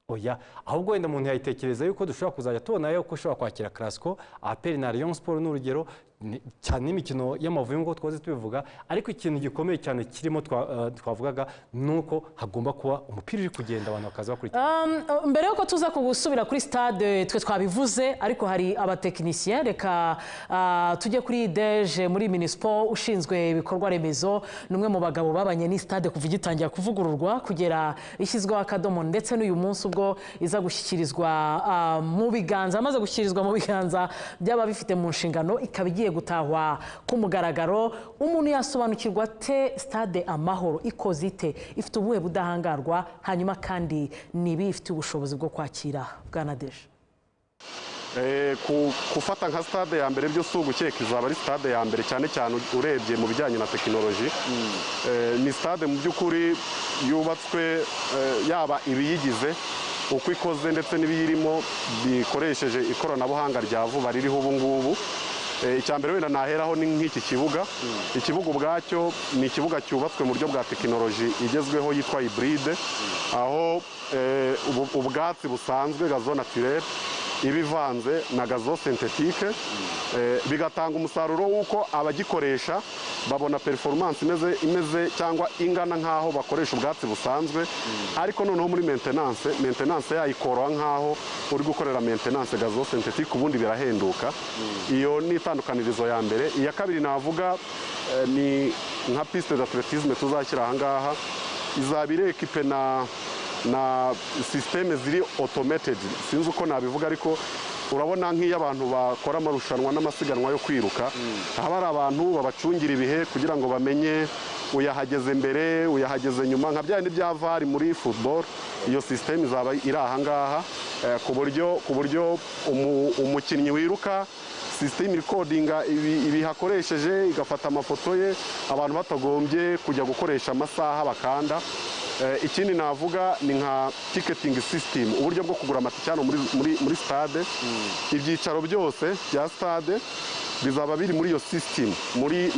Oya, ahubwo wenda umuntu yayitekereza yuko dushobora kuzajya tubona yuko ushobora kwakira Classico, APR na Rayon Sport n'urugero cyane imikino y'amavuyo ngo twaze tubivuga. Ariko ikintu gikomeye cyane kirimo twavugaga nuko hagomba kuba umupira uri kugenda abantu bakaza bakurikira. Mbere yuko tuza kugusubira kuri stade twe twabivuze, ariko hari abatekinisien. Reka tujye kuri Deje muri Minispo ushinzwe ibikorwa remezo, numwe mu bagabo babanye ni stade kuva igitangira kuvugururwa kugera ishyizweho akadomo, ndetse n'uyu munsi ubwo iza gushyikirizwa mu biganza, amaze gushyikirizwa mu biganza byaba bifite mu nshingano, ikaba igiye gutahwa ku mugaragaro. Umuntu yasobanukirwa te Stade Amahoro ikoze ite, ifite ubuhe budahangarwa, hanyuma kandi nibi ifite ubushobozi bwo kwakira Bwana Deje? Kufata nka stade ya mbere byo sugukeka izaba ari stade ya mbere cyane cyane urebye mu bijyanye na tekinoloji. Ni stade mu by'ukuri yubatswe yaba ibiyigize uko ikoze ndetse n'ibiyirimo bikoresheje ikoranabuhanga rya vuba ririho ubu ngubu. Icyambere wenda naheraho ni nk'iki kibuga. Ikibuga ubwacyo ni ikibuga cyubatswe mu buryo bwa tekinoloji igezweho yitwa hybride, aho ubwatsi busanzwe gazo naturel ibivanze na gazo synthetique, bigatanga umusaruro w'uko abagikoresha babona performance imeze cyangwa ingana nk'aho bakoresha ubwatsi busanzwe. Ariko noneho muri maintenance yayikoroha nk'aho uri gukorera maintenance gazo synthetique, ubundi birahenduka. Iyo ni itandukanirizo ya mbere. Iya kabiri navuga ni nka piste d'athlétisme tuzashyira aha ngaha, izaba iri equipe na systeme ziri automated. Sinzi uko nabivuga, ariko urabona nk'iyo abantu bakora amarushanwa n'amasiganwa yo kwiruka, haba ari abantu babacungira ibihe kugira ngo bamenye uyahageze mbere uyahageze nyuma, nka byandi bya VAR muri football. Iyo system izaba iri aha ngaha ku buryo umukinnyi wiruka system recordinga ibi hakoresheje igafata amafoto ye, abantu batagombye kujya gukoresha amasaha bakanda. Ikindi navuga ni nka ticketing system, uburyo bwo kugura amatike hano muri stade. Ibyicaro byose bya stade bizaba biri muri iyo system,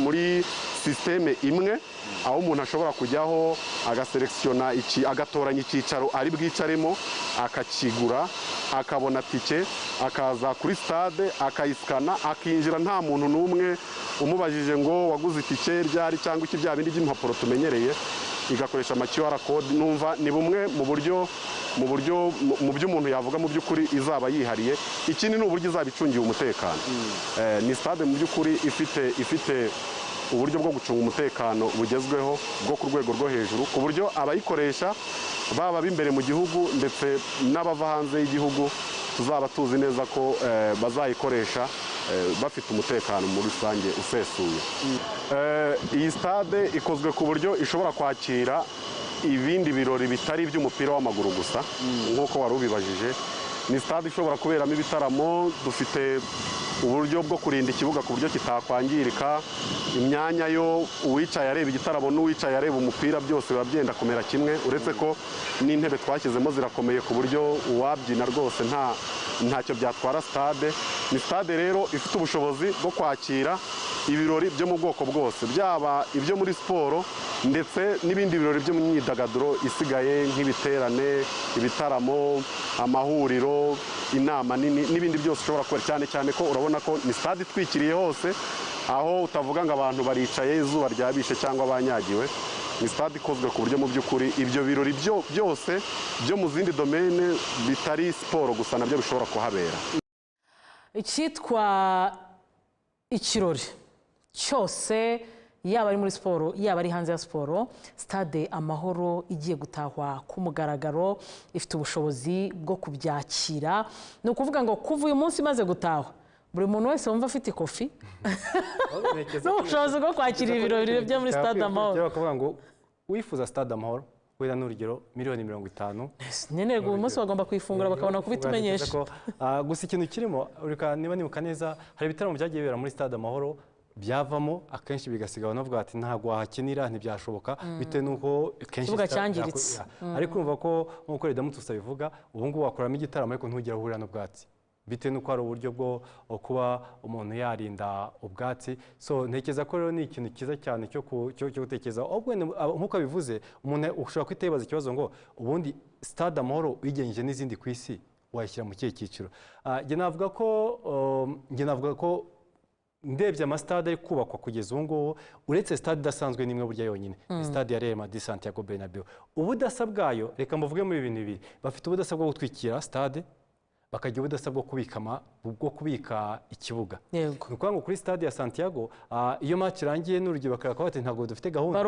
muri systeme imwe, aho umuntu ashobora kujyaho agaselektiona agatoranya icyicaro ari bwicaremo, akakigura, akabona tike, akaza kuri stade akayiskana, akinjira nta muntu n'umwe umubajije ngo waguze itike ryari cyangwa iki bya bindi by'impapuro tumenyereye, igakoresha ama QR code. Numva ni bumwe mu buryo mu byo umuntu yavuga mu by'ukuri izaba yihariye. Ikindi ni uburyo izaba icungiye umutekano. Ni stade mu by'ukuri ifite uburyo bwo gucunga umutekano bugezweho bwo ku rwego rwo hejuru ku buryo abayikoresha baba b'imbere mu gihugu ndetse n'abava hanze y'igihugu tuzaba tuzi neza ko bazayikoresha bafite umutekano muri rusange usesuye. Iyi stade ikozwe ku buryo ishobora kwakira ibindi birori bitari iby'umupira w'amaguru gusa nk'uko wari ubibajije. Ni stade ishobora kuberamo ibitaramo, dufite uburyo bwo kurinda ikibuga ku buryo kitakwangirika, imyanya yo uwicaye areba igitaramo n'uwicaye areba umupira byose biba byenda kumera kimwe, uretse ko n'intebe twashyizemo zirakomeye ku buryo uwabyina rwose ntacyo byatwara stade. Ni stade rero ifite ubushobozi bwo kwakira ibirori byo mu bwoko bwose, byaba ibyo muri siporo ndetse n'ibindi birori byo mu myidagaduro isigaye nk'ibiterane, ibitaramo, amahuriro, inama nini n'ibindi byose ushobora kubera, cyane cyane ko urabona ko ni stade itwikiriye hose, aho utavuga ngo abantu baricaye izuba ryabishe cyangwa banyagiwe. Ni stade ikozwe ku buryo mu by'ukuri ibyo birori byose byo mu zindi domene bitari siporo gusa nabyo bishobora kuhabera. Icyitwa ikirori cyose, yaba ari muri siporo yaba ari hanze ya siporo, stade Amahoro igiye gutahwa ku mugaragaro, ifite ubushobozi bwo kubyakira. Ni ukuvuga ngo kuva uyu munsi imaze gutahwa, buri muntu wese wumva afite ikofi n'ubushobozi bwo kwakira ibirori byo muri stade Amahoro. Bakavuga ngo wifuza stade Amahoro wenda n'urugero miliyoni 50. Nyine uyu munsi bagomba kuyifungura bakabona kubitumenyesha. Gusa ikintu kirimo, niba nibuka neza, hari ibitaramo byagiye bibera muri stade Amahoro byavamo akenshi bigasigaye navuga ati ntabwo wahakinira, ntibyashoboka bitewe n'uko kenshi ikibuga cyangiritse. Ariko urumva ko nk'uko Redamutse bivuga, ubu ngubu wakoramo igitaramo ariko ntugire ahurira n'ubwatsi, bitewe n'uko hari uburyo bwo kuba umuntu yarinda ubwatsi. So ntekereza ko rero ni ikintu cyiza cyane cyo gutekereza. Nk'uko bivuze, umuntu ushobora kwita yibaza ikibazo ngo ubundi stade Amahoro uyigenjeje n'izindi ku isi wayishyira mu kihe cyiciro? Njye navuga ko ndebye amastade ari kubakwa kugeza ubu ngubu, uretse stade idasanzwe n'imwe burya yonyine, stade ya Real Madrid Santiago Bernabeu. Ubudasa bwayo, reka mvuge muri ibintu bibiri: bafite ubudasa bwo gutwikira stade, bakagira ubudasa bwo kubika ikibuga. Ni ukuvuga ngo kuri stade ya Santiago, iyo match irangiye n'urugero bakareka bati ntabwo dufite gahunda,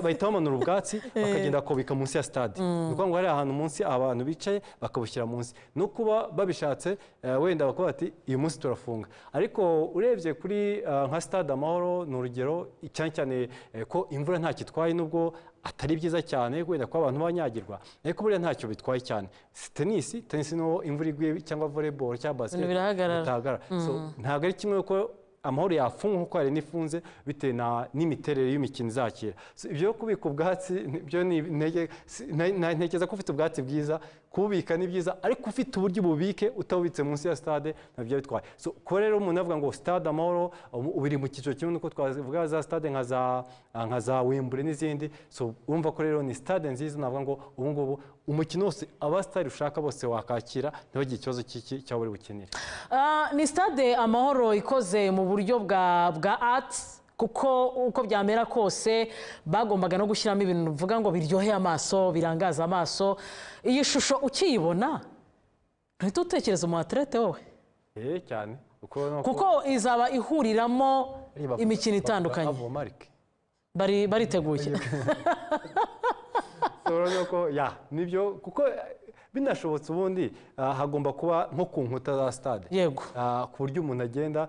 bahita bamanura ubwatsi bakagenda bakubika munsi ya stade. Ni ukuvuga ngo hari ahantu munsi abantu bicaye bakabushyira munsi, no kuba babishatse wenda bakavuga bati uyu munsi turafunga. Ariko urebye kuri nka stade Amahoro ni urugero, cyane cyane ko imvura ntacyo itwaye, nubwo atari byiza cyane wenda ko abantu banyagirwa, ariko buriya ntacyo bitwaye cyane. Tennis no imvura iguye cyangwa volleyball cyangwa basket bitahagarara. So ntabwo ari kimwe ko Amahoro yafunga kuko hari n'ifunze bitewe n'imiterere y'imikino izakira. Ibyo kubika ubwatsi byo ntekereza ko ufite ubwatsi bwiza, kububika ni byiza, ariko ufite uburyo ububike utabubitse munsi ya stade nabyo bitwaye. So ko rero umuntu avuga ngo stade Amahoro ubiri mu cyiciro kimwe nuko twavuga za stade nka za Wembley n'izindi. So urumva ko rero ni stade nziza, navuga ngo ubu ngubu umukino wose abastari ushaka bose wakakira ntibagire ikibazo cyawe uri bukenere. Ni stade Amahoro ikoze mu buryo bwa art, kuko uko byamera kose bagombaga no gushyiramo ibintu bivuga ngo biryoheye amaso, birangaza amaso. Iyi shusho ukiyibona ntihita utekereza umu atlete wowe? Cyane, kuko izaba ihuriramo imikino itandukanye. Bariteguye. Nibyo, kuko binashobotse ubundi hagomba kuba nko ku nkuta za stade, yego, ku buryo umuntu agenda.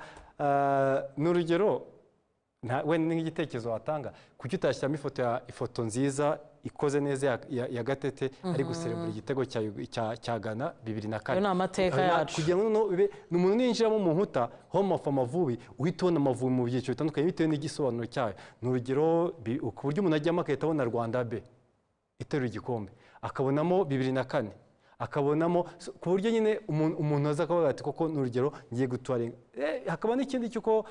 N'urugero wenda n'igitekerezo watanga, kuki utashyiramo ifoto nziza ikoze neza ya Gatete ari guserebura igitego cya Ghana 2004. Ayo ni amateka yacu. Kugira ngo umuntu ninjiramo mu nkuta home of Amavubi uhita ubona Amavubi mu byiciro bitandukanye bitewe n'igisobanuro cyayo. N'urugero ku buryo umuntu ajyamo agahita abona Rwanda B iterura igikombe, akabonamo 2004, akabonamo, ku buryo nyine umuntu aza akavuga ati koko n'urugero ngiye gutwara. Hakaba n'ikindi cyuko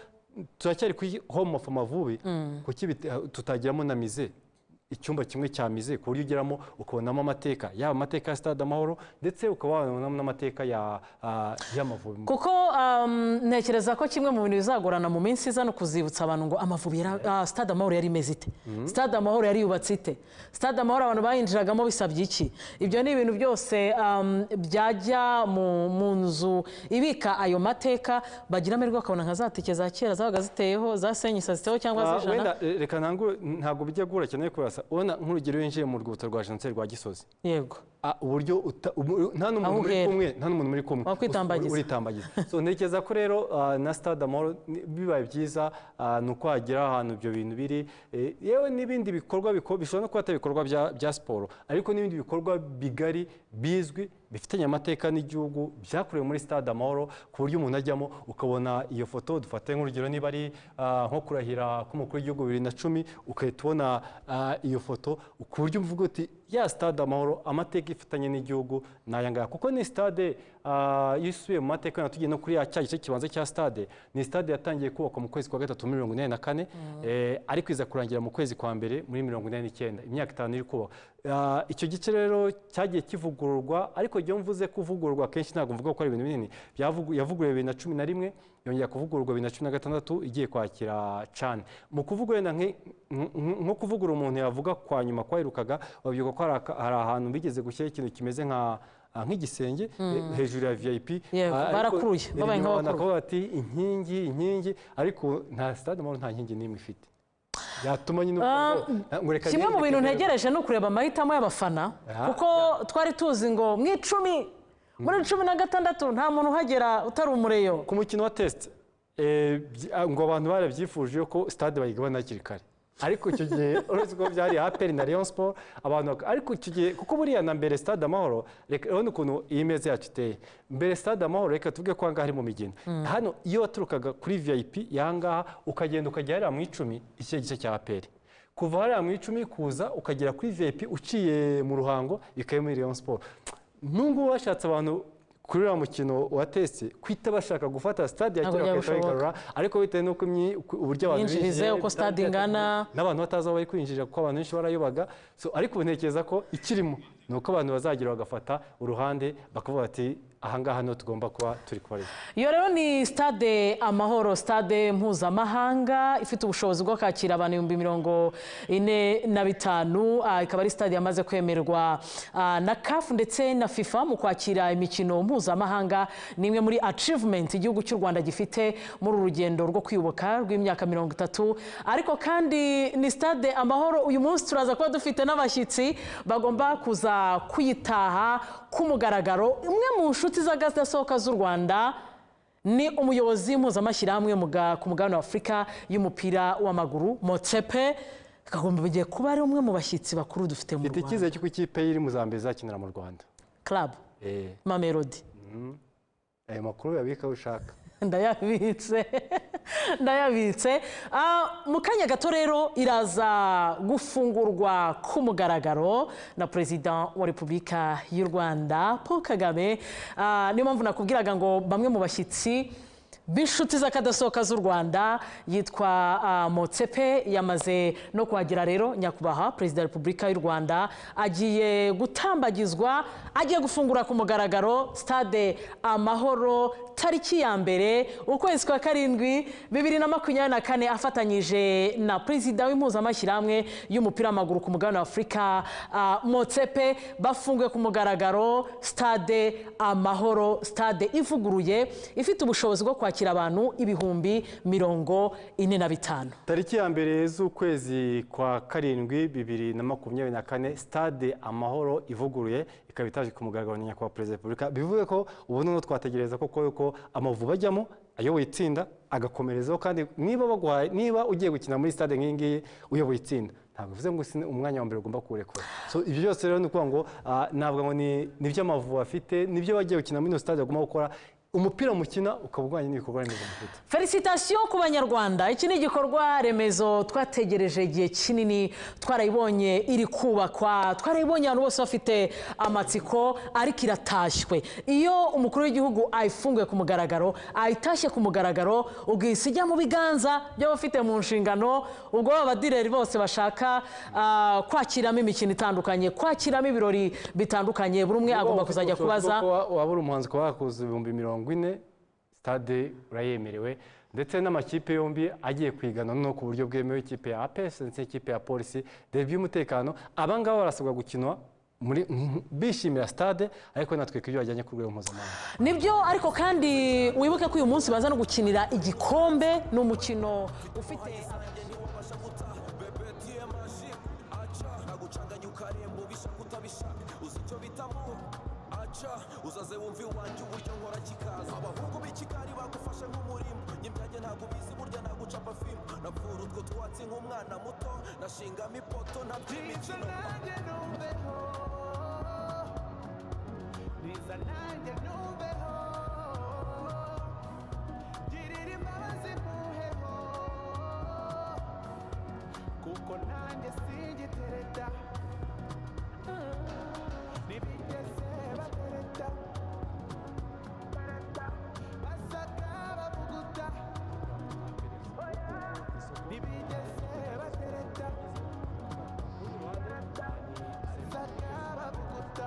turacyari kuri home of Amavubi, kuki tutagiramo na mize icyumba kimwe cya mize ku buryo ugeramo ukabonamo amateka yaba amateka ya stade Amahoro ndetse ukaba wabonamo n'amateka y'Amavubi. kuko ntekereza ko kimwe mu bintu bizagorana mu minsi iza no kuzibutsa abantu ngo Amavubi stade Amahoro yari imeze ite, stade Amahoro yari yubatse ite, stade Amahoro abantu bayinjiragamo bisabye iki. Ibyo ni ibintu byose byajya mu nzu ibika ayo mateka, bagira amahirwe bakabona nka za tike za kera zabaga ziteyeho za senyisa ziteho cyangwa z'ijana. Reka ntabwo bijya gura cyane kurasa ubona nk'urugero winjiye mu rwibutso rwa Jenoside rwa Gisozi. Yego. Uburyo nta n'umuntu muri kumwe uritambagiza. So ntekereza ko rero na stade Amahoro bibaye byiza nuko hagira ahantu ibyo bintu biri, yewe n'ibindi bikorwa bishobora no kuba atari ibikorwa bya siporo ariko n'ibindi bikorwa bigari bizwi bifitanye amateka n'igihugu byakorewe muri stade Amahoro ku buryo umuntu ajyamo ukabona iyo foto. Dufate nk'urugero niba ari nko kurahira k'umukuru w'igihugu 2010 ukahita ubona iyo foto ku buryo uvuga uti ya stade Amahoro amateka ifitanye n'igihugu n'aya ngaya, kuko ni stade yisubiye mu mateka natugiye no kuri cya gice kibanza cya stade. Ni stade yatangiye kubakwa mu kwezi kwa gatatu muri 1984 ariko iza kurangira mu kwezi kwa mbere muri 1989, imyaka 5 iri kubakwa. Icyo gice rero cyagiye kivugururwa ariko igihe mvuze kuvugururwa kenshi ntabwo mvuga ko ari ibintu binini. Yavuguruwe 2011 yongera kuvugururwa 2016 igiye kwakira CHAN. Mu kuvugurura nko kuvugurura umuntu yavuga kwa nyuma kwayirukaga babyuka ko hari ahantu bigeze gushyira ikintu kimeze nk'igisenge hejuru ya VIP barakuruye babaye nk'abakuruye bati inkingi ariko nta stade Amahoro nta nkingi n'imwe ifite. Yatuma nyine kimwe mu bintu ntegereje no kureba amahitamo y'abafana kuko twari tuzi ngo mu 10 muri 16 nta muntu uhagera utari umureyo ku mukino wa test ngo abantu barabyifuje ko stade bayigabana hakiri kare ariko icyo gihe uretse ko byari APR na Rayon Sport abantu ariko icyo gihe kuko buriya na mbere stade Amahoro reka urabona ukuntu iyi meze yacu iteye. Mbere stade Amahoro reka tuvuge ko ahangaha ari mu Migina, hano iyo waturukaga kuri VIP yangaha ukagenda ukajya hariya mu 10 icyo gice cya APR, kuva hariya mu 10 kuza ukagera kuri VIP uciye mu Ruhango ikaye muri Rayon Sport. Nubwo washatse abantu kuri uriya mukino wa test kwita bashaka gufata stade ya kera bakayigarura ariko bitewe n'uko uburyo abantu binjirize uko stade ingana n'abantu bataza bari kwinjira kuko abantu benshi barayobaga. So ariko ntekereza ko ikirimo nuko abantu bazagira bagafata uruhande bakavuga ati ahangaha no tugomba kuba turi kubareba. Iyo rero ni stade Amahoro, stade mpuzamahanga ifite ubushobozi bwo kwakira abantu 45,000 ikaba ari stade yamaze kwemerwa na CAF ndetse na FIFA mu kwakira imikino mpuzamahanga. Ni imwe muri achievement igihugu cy'u Rwanda gifite muri urugendo rwo kwibuka rw'imyaka 30 ariko kandi ni stade Amahoro uyu munsi turaza kuba dufite n'abashyitsi bagomba kuza kuyitaha ku mugaragaro. Umwe mu nshuti z'agasohoka z'u Rwanda ni umuyobozi mpuzamashyiramwe ku mugabane wa Afurika y'umupira w'amaguru Motsepe, kagomba bigiye kuba ari umwe mu bashyitsi bakuru dufite mu Rwanda. Ikize cy'uko ikipe iri mu Zambia izakinira mu Rwanda Club Mamelodi. Ayo makuru yabika ushaka ndayabitse mu kanya gato rero iraza gufungurwa ku mugaragaro na Perezida wa Repubulika y'u Rwanda Paul Kagame. Niyo mpamvu nakubwiraga ngo bamwe mu bashyitsi b'inshuti z'akadasohoka z'u Rwanda yitwa Motsepe yamaze no kuhagera. Rero nyakubahwa Perezida wa Repubulika y'u Rwanda agiye gutambagizwa, agiye gufungura ku mugaragaro stade Amahoro tariki ya mbere ukwezi kwa 7 2024 afatanyije na Perezida w'impuzamashyirahamwe y'umupira w'amaguru ku mugabane wa Afurika Motsepe. Bafunguye ku mugaragaro stade Amahoro, stade ivuguruye ifite ubushobozi bwo kwakira abantu 45,000. Tariki ya mbere z'ukwezi kwa 7 2024 stade Amahoro ivuguruye ikaba itaje ku mugaragaro na nyakubahwa Perezida wa Repubulika. Bivuze ko ubu none twategereza ko Amavubi ajyamo ayoboye itsinda agakomerezaho, kandi niba ugiye gukina muri stade nk'ingiyi uyoboye itsinda ntabwo bivuze ngo umwanya wa mbere ugomba kurekura. So ibyo byose rero ni ukuvuga ngo ntabwo ngo ni ibyo Amavubi afite nibyo bagiye gukina muri ino stade bagomba gukora. umupira mukina ukaba urwanya n'ibikorwa remezo mufite. Felicitation ku banyarwanda, iki ni igikorwa remezo twategereje igihe kinini, twarayibonye iri kubakwa, twarayibonye abantu bose bafite amatsiko, ariko iratashywe. Iyo umukuru w'igihugu ayifunguye ku mugaragaro, ayitashye ku mugaragaro, ubwise ijya mu biganza by'abafite mu nshingano, ubwo abadireri bose bashaka kwakiramo imikino itandukanye, kwakiramo ibirori bitandukanye, buri umwe agomba kuzajya kubaza. Waba uri umuhanzi ukaba wakuza 40,000, stade urayemerewe, ndetse n'amakipe yombi agiye kwigana no ku buryo bwemewe, ikipe ya APS ndetse n'ikipe ya polisi, derby y'umutekano. Abangaba barasabwa gukinwa bishimira stade, ariko natwe ibyo bajyanye ku rwego mpuzamahanga. Nibyo, ariko kandi wibuke ko uyu munsi baza no gukinira igikombe, n'umukino ufite uzaze wumve iwanjye uburyo nkora kikaza abahungu b'ikigari bagufashe nk'umurimo nyimbyage ntabwo bizi burya nagucapa filmu navura utwo twatsi nk'umwana muto nashingamo ipoto ntaby'imikino nanjye numveho biza nanjye numveho girira imbabazi mpuheho kuko nanjye singitereta nibigeze batereta basaka bavuguta nibigeze batereta basaka bavuguta.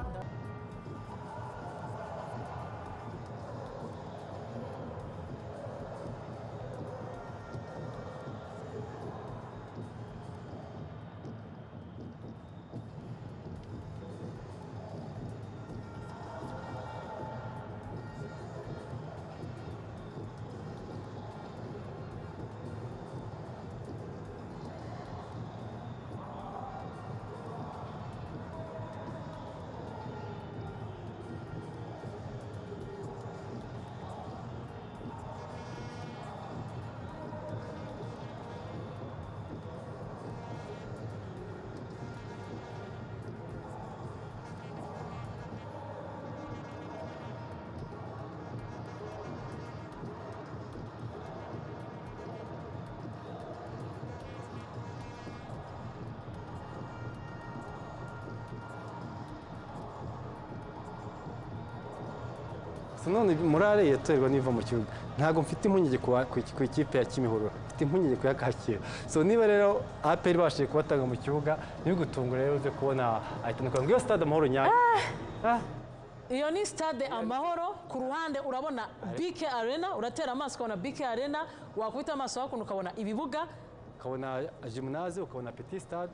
none morale yaterwa niva mu kibuga, ntago mfite impungenge ku ikipe ya Kimihurura, mfite impungenge ku ya Kacyiru. So niba rero APR bashije kubatanga mu kibuga, ntibigutungure rero uze kubona ahitana ngo stade Amahoro nyayo. Iyo ni stade Amahoro, ku ruhande urabona BK Arena, uratera amaso ukabona BK Arena, wakubita amaso hakuno ukabona ibibuga, ukabona gymnase, ukabona petit stade.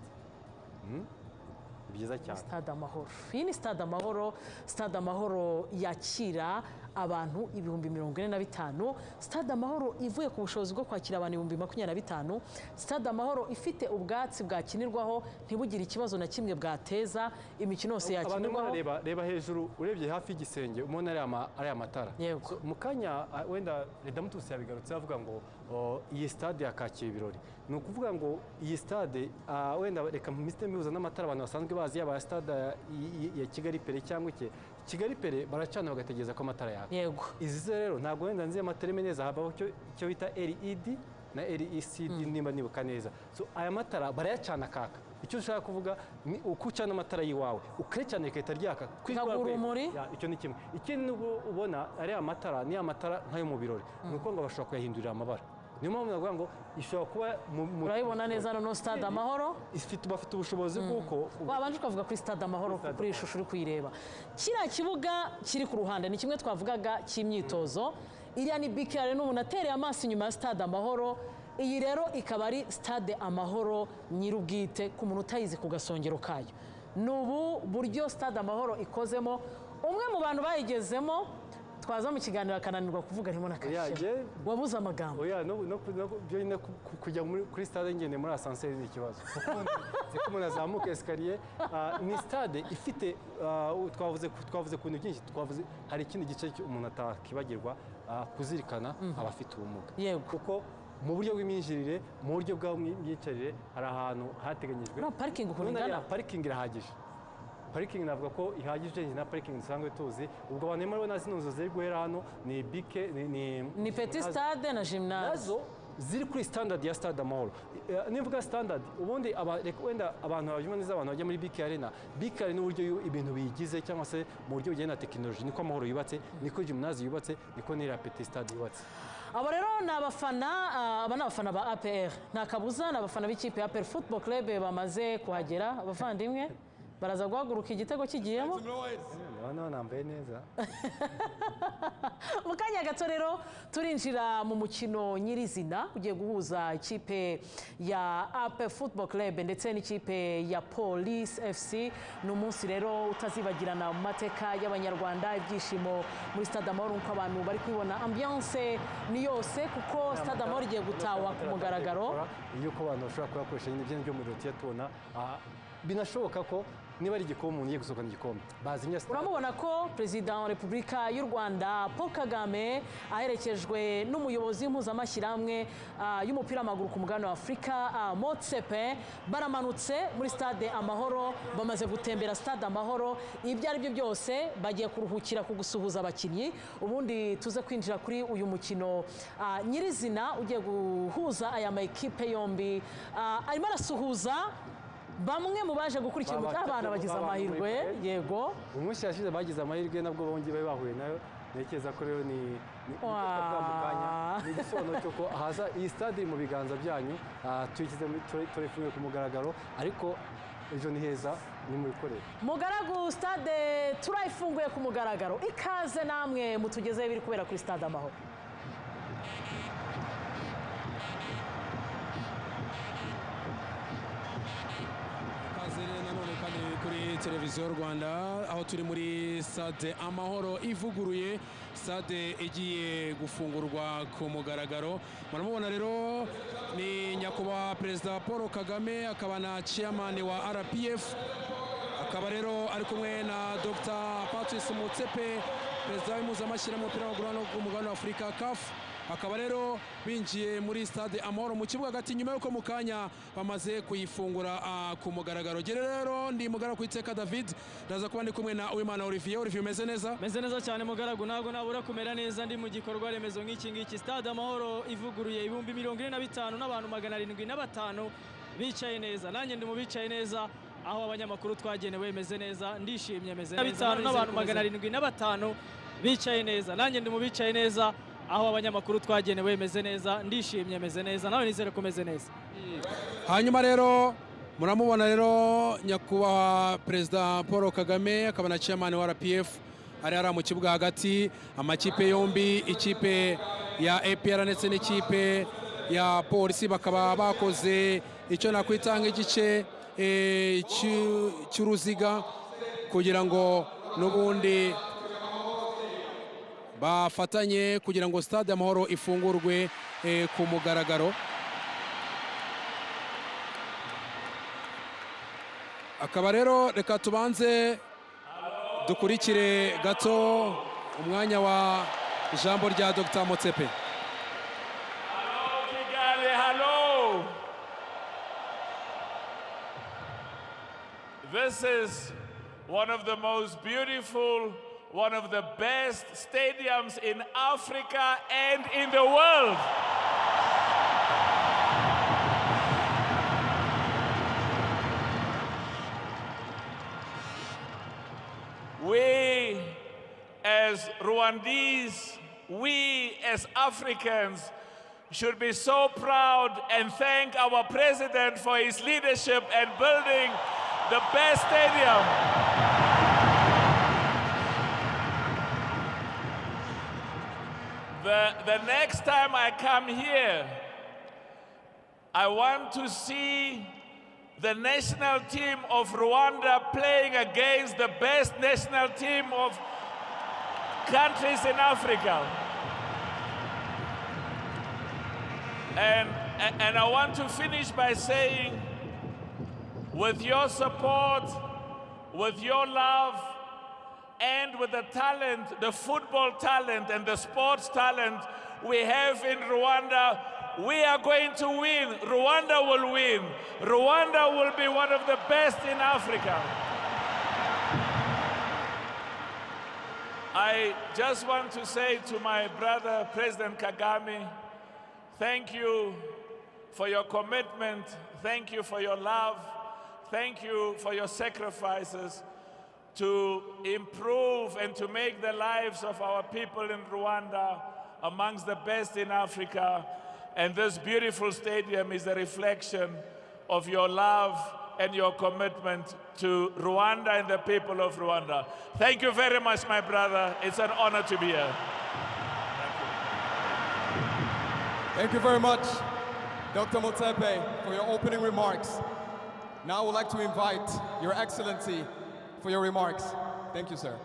Byiza cyane. Stade Amahoro. Iyi ni Stade Amahoro, Stade Amahoro yakira abantu 45,000. Stade Amahoro ivuye ku bushobozi bwo kwakira abantu 25,000. Stade Amahoro ifite ubwatsi bwakinirwaho, ntibugire ikibazo na kimwe bwateza, imikino yose yakinirwaho. Reba hejuru, urebye hafi y'igisenge umona ari amatara. Mu kanya wenda Redamutus yabigarutse avuga ngo iyi stade yakakira ibirori. Ni ukuvuga ngo iyi stade wenda reka mpiste mbihuza n'amatara abantu basanzwe bazi yaba stade ya Kigali Pere cyangwa Kigali Pere baracana bagategereza ko amatara yaka. Yego. Izi rero ntabwo wenda nzi amatara neza, habaho cyo bita LED na LECD nimba nibuka neza. So aya matara barayacana kaka. Icyo ushaka kuvuga ni uko ucana amatara yiwawe ukerecana ikahita ryaka kwigura umuri. Icyo ni kimwe. Ikindi nubwo ubona ari amatara ni amatara nkayo mu birori, nuko ngo bashobora kuyahindurira amabara. Niyo mpamvu navuga ngo ishobora kuba urayibona neza no Stade Amahoro bafite ubushobozi bw'uko wabanje ukavuga kuri Stade Amahoro kuri ishusho uri kuyireba. Kiriya kibuga kiri ku ruhande ni kimwe twavugaga cy'imyitozo, iriya ni BK Arena, umuntu atereye amaso inyuma ya Stade Amahoro. Iyi rero ikaba ari Stade Amahoro nyirubwite ku muntu utayizi ku gasongero kayo. Nubu buryo Stade Amahoro ikozemo, umwe mu bantu bayigezemo twaza mu kiganiro akananirwa kuvuga arimo nakashe wabuze amagambo. Oya no kujya kuri stade ngende muri ascenseur ni ikibazo. Kuko umuntu azamuka escalier, ni stade ifite twavuze ku bintu byinshi, twavuze hari ikindi gice umuntu atakibagirwa kuzirikana abafite ubumuga. Kuko mu buryo bw'imyinjirire, mu buryo bw'imyicarire hari ahantu hateganyijwe. No parking ukuntu ingana. Parking irahagije. parikingi navuga ko ihagije na parikingi dusanzwe tuzi ubwo abantu bemerewe na zino nzu ziri guhera hano ni bike ni petit stade na gymnase nazo ziri kuri standard ya stade amahoro nivuga standard ubundi wenda abantu babyumva neza abantu bajya muri bike arena bike arena uburyo ibintu biyigize cyangwa se mu buryo bujyanye na tekinoloji niko amahoro yubatse niko gymnase yubatse niko n'iriya petit stade yubatse. abo rero ni abafana ba APR nta kabuza ni abafana b'ikipe ya APR Football Club bamaze kuhagera abavandimwe baraza guhaguruka igitego kigiyemo hano nambaye neza mu kanya gato rero turinjira mu mukino nyirizina ugiye guhuza ikipe ya APR Football Club ndetse n'ikipe ya Police FC ni umunsi rero utazibagirana mu mateka y'abanyarwanda ibyishimo muri Stade Amahoro nk'uko abantu bari kubibona ambiance ni yose kuko Stade Amahoro igiye gutawa ku mugaragaro yuko abantu bashobora kuyakoresha ibyo ngibyo muri rotiya tubona binashoboka ko niba ari igikombe umuntu ugiye gusohokana igikombe bazimya stade. Uramubona ko Perezida wa Repubulika y'u Rwanda Paul Kagame aherekejwe n'umuyobozi w'impuzamashyirahamwe y'umupira w'amaguru ku mugabane wa Afurika Motsepe baramanutse muri Stade Amahoro bamaze gutembera Stade Amahoro ibyo ari byo byose bagiye kuruhukira ku gusuhuza abakinnyi ubundi tuze kwinjira kuri uyu mukino nyirizina ugiye guhuza aya makipe yombi arimo arasuhuza bamwe mu baje gukurikira umupira abana bagize amahirwe yego umunsi yashize bagize amahirwe nabwo bongeye bahuye nayo nekeza ko rero ni igisobanuro cy'uko haza iyi stade iri mu biganza byanyu tuyishyize turifunguye ku mugaragaro ariko ejo ni heza ni mu bikorera Mugaragu stade turayifunguye ku mugaragaro ikaze namwe mutugezeho biri kubera kuri Stade Amahoro. nanone kandi kuri televiziyo Rwanda aho turi muri Stade Amahoro ivuguruye stade igiye gufungurwa ku mugaragaro muramubona rero ni nyakubahwa Perezida Paul Kagame akaba na chairman wa RPF akaba rero ari kumwe na Dr Patrice Motsepe Perezida w'impuzamashyirahamwe y'umupira w'amaguru ku mugabane wa Afurika CAF akaba rero binjiye muri Stade Amahoro mu kibuga hagati nyuma yuko mu kanya bamaze kuyifungura ku mugaragaro. Rero ndi Mugaragu ku Iteka David ndaza kuba ndi kumwe na Uwimana Olivier umeze neza? Meze neza cyane Mugaragu ntabwo nabura kumera neza ndi mu gikorwa remezo nk'iki ngiki Stade Amahoro ivuguruye ibihumbi 45 n'abantu 705 bicaye neza nanjye ndi mu bicaye neza aho abanyamakuru twagenewe meze neza ndishimye meze neza n'abantu 705 bicaye neza nanjye ndi mu bicaye neza aho abanyamakuru twagenewe meze neza ndishimye meze neza nawe nizere ko meze neza. Hanyuma rero muramubona rero nyakubahwa Perezida Paul Kagame akaba na chairman wa RPF ari mu kibuga hagati amakipe yombi ikipe ya APR ndetse n'ikipe ya Polisi bakaba bakoze icyo nakwitanga igice cy'uruziga kugira ngo n'ubundi bafatanye kugira ngo Stade Amahoro ifungurwe ku mugaragaro. Akaba rero reka tubanze dukurikire gato umwanya wa ijambo rya Dr Motsepe. Hello. This is one of the most beautiful, one of the best stadiums in Africa and in the world. We as Rwandese, we as Africans should be so proud and thank our president for his leadership and building the best stadium. The next time I come here, I want to see the national team of Rwanda playing against the best national team of countries in Africa. And I want to finish by saying, with your support, with your love, and with the talent, the football talent and the sports talent we have in Rwanda, we are going to win. Rwanda will win. Rwanda will be one of the best in Africa. I just want to say to my brother, President Kagame, thank you for your commitment. Thank you for your love. Thank you for your sacrifices to improve and to make the lives of our people in Rwanda amongst the best in Africa. And this beautiful stadium is a reflection of your love and your commitment to Rwanda and the people of Rwanda. Thank you very much, my brother. It's an honor to be here. Thank you very much, Dr. Motsepe, for your opening remarks. Now I would like to invite Your Excellency for your remarks. Thank you, sir.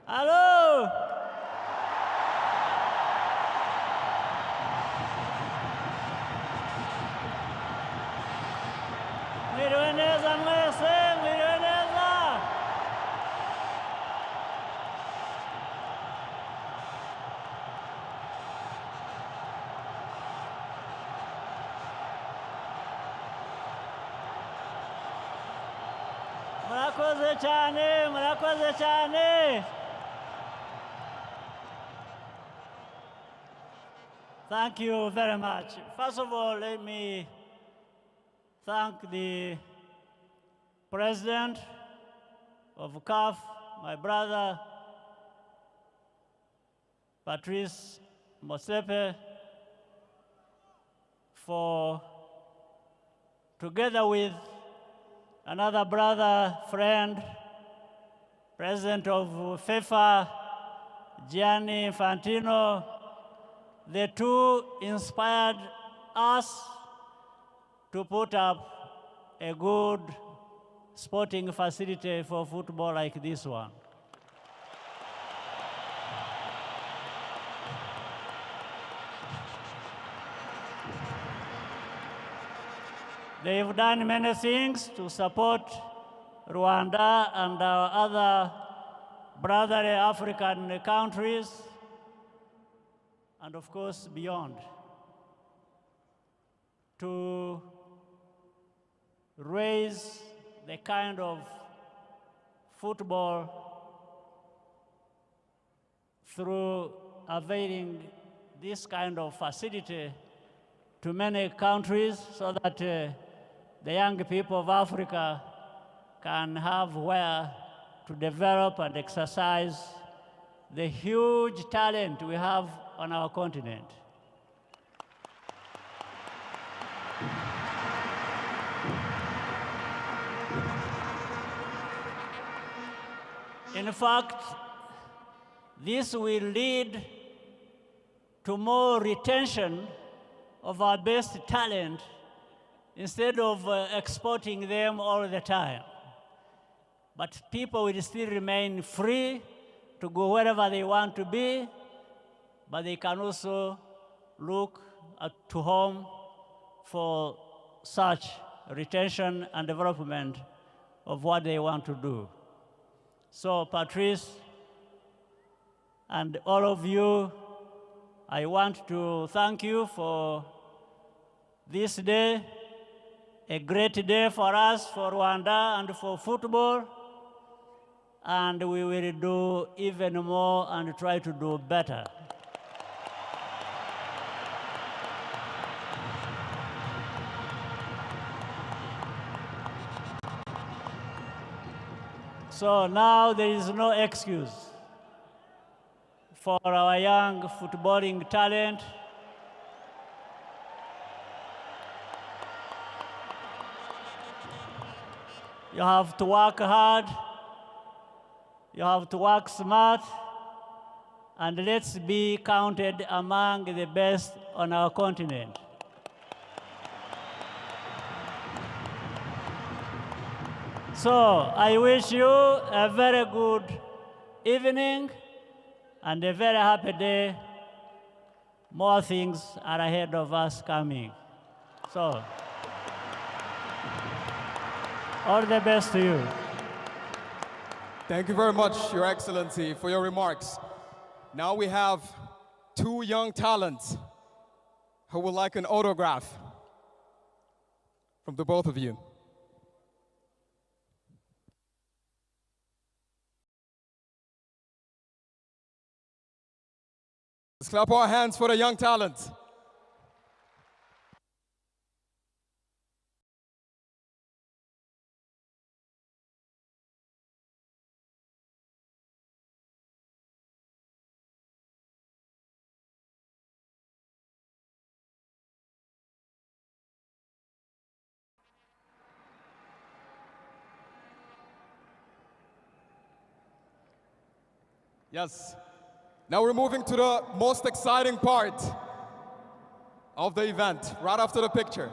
Hello! Mwiriwe neza mwese, mwiriwe neza. Murakoze cyane, murakoze cyane. Thank you very much. First of all, let me thank the President of CAF, my brother, Patrice Motsepe, for, together with another brother, friend, President of FIFA, Gianni Infantino, the two inspired us to put up a good sporting facility for football like this one. They've done many things to support Rwanda and our other brotherly African countries, and of course beyond, to raise the kind of football through availing this kind of facility to many countries so that the young people of Africa can have where to develop and exercise the huge talent we have on our continent. In fact, this will lead to more retention of our best talent instead of exporting them all the time. But people will still remain free to go wherever they want to be, but they can also look to home for such retention and development of what they want to do. So Patrice and all of you, I want to thank you for this day, a great day for us, for Rwanda, and for football. And we will do even more and try to do better. So now there is no excuse for our young footballing talent. You have to work hard, you have to work smart, and let's be counted among the best on our continent. So I wish you a very good evening and a very happy day. More things are ahead of us coming. So, all the best to you. Thank you very much, Your Excellency, for your remarks. Now we have two young talents who would like an autograph from the both of you. Let's clap our hands for the young talent. Yes. Now we're moving to the most exciting part of the event, right after the picture.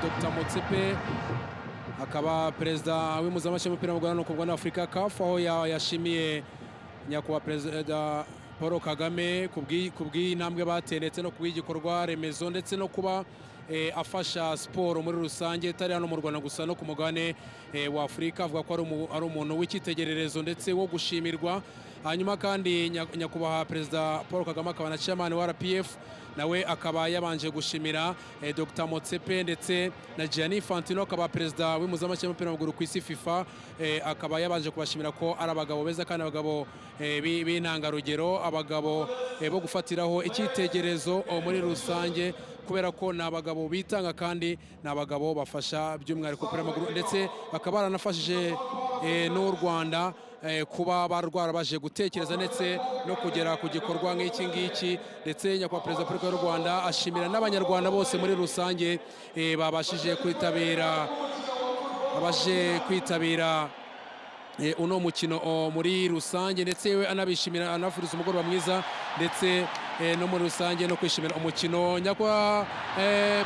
Dr. Motsepe akaba perezida w'impuzamashyirahamwe w'umupira w'amaguru no kubwa n'Afurika CAF, aho yashimiye nyakubahwa perezida Paul Kagame kubw'intambwe bateye ndetse no kubw'igikorwa remezo ndetse no kuba afasha siporo muri rusange itari hano mu Rwanda gusa no ku mugabane wa Afurika. Avuga ko ari umuntu w'icyitegererezo ndetse wo gushimirwa. Hanyuma kandi nyakubahwa perezida Paul Kagame akaba na chairman wa RPF, nawe akaba yabanje gushimira Dr. Motsepe ndetse na Gianni Infantino akaba perezida w'impuzamashyirahamwe w'umupira w'amaguru ku isi FIFA, akaba yabanje kubashimira ko ari abagabo beza kandi abagabo b'intangarugero, abagabo bo gufatiraho icyitegererezo muri rusange, kubera ko ni abagabo bitanga kandi ni abagabo bafasha by'umwihariko umupira w'amaguru, ndetse bakaba baranafashije n'u Rwanda kuba barwarabaje gutekereza ndetse no kugera ku gikorwa nk'iki ngiki. Ndetse nyakubahwa perezida wa Repubulika y'u Rwanda ashimira n'abanyarwanda bose muri rusange babashije kwitabira uno mukino muri rusange, ndetse we anabishimira, anafuriza umugoroba mwiza ndetse no muri rusange no kwishimira umukino. Nyakubahwa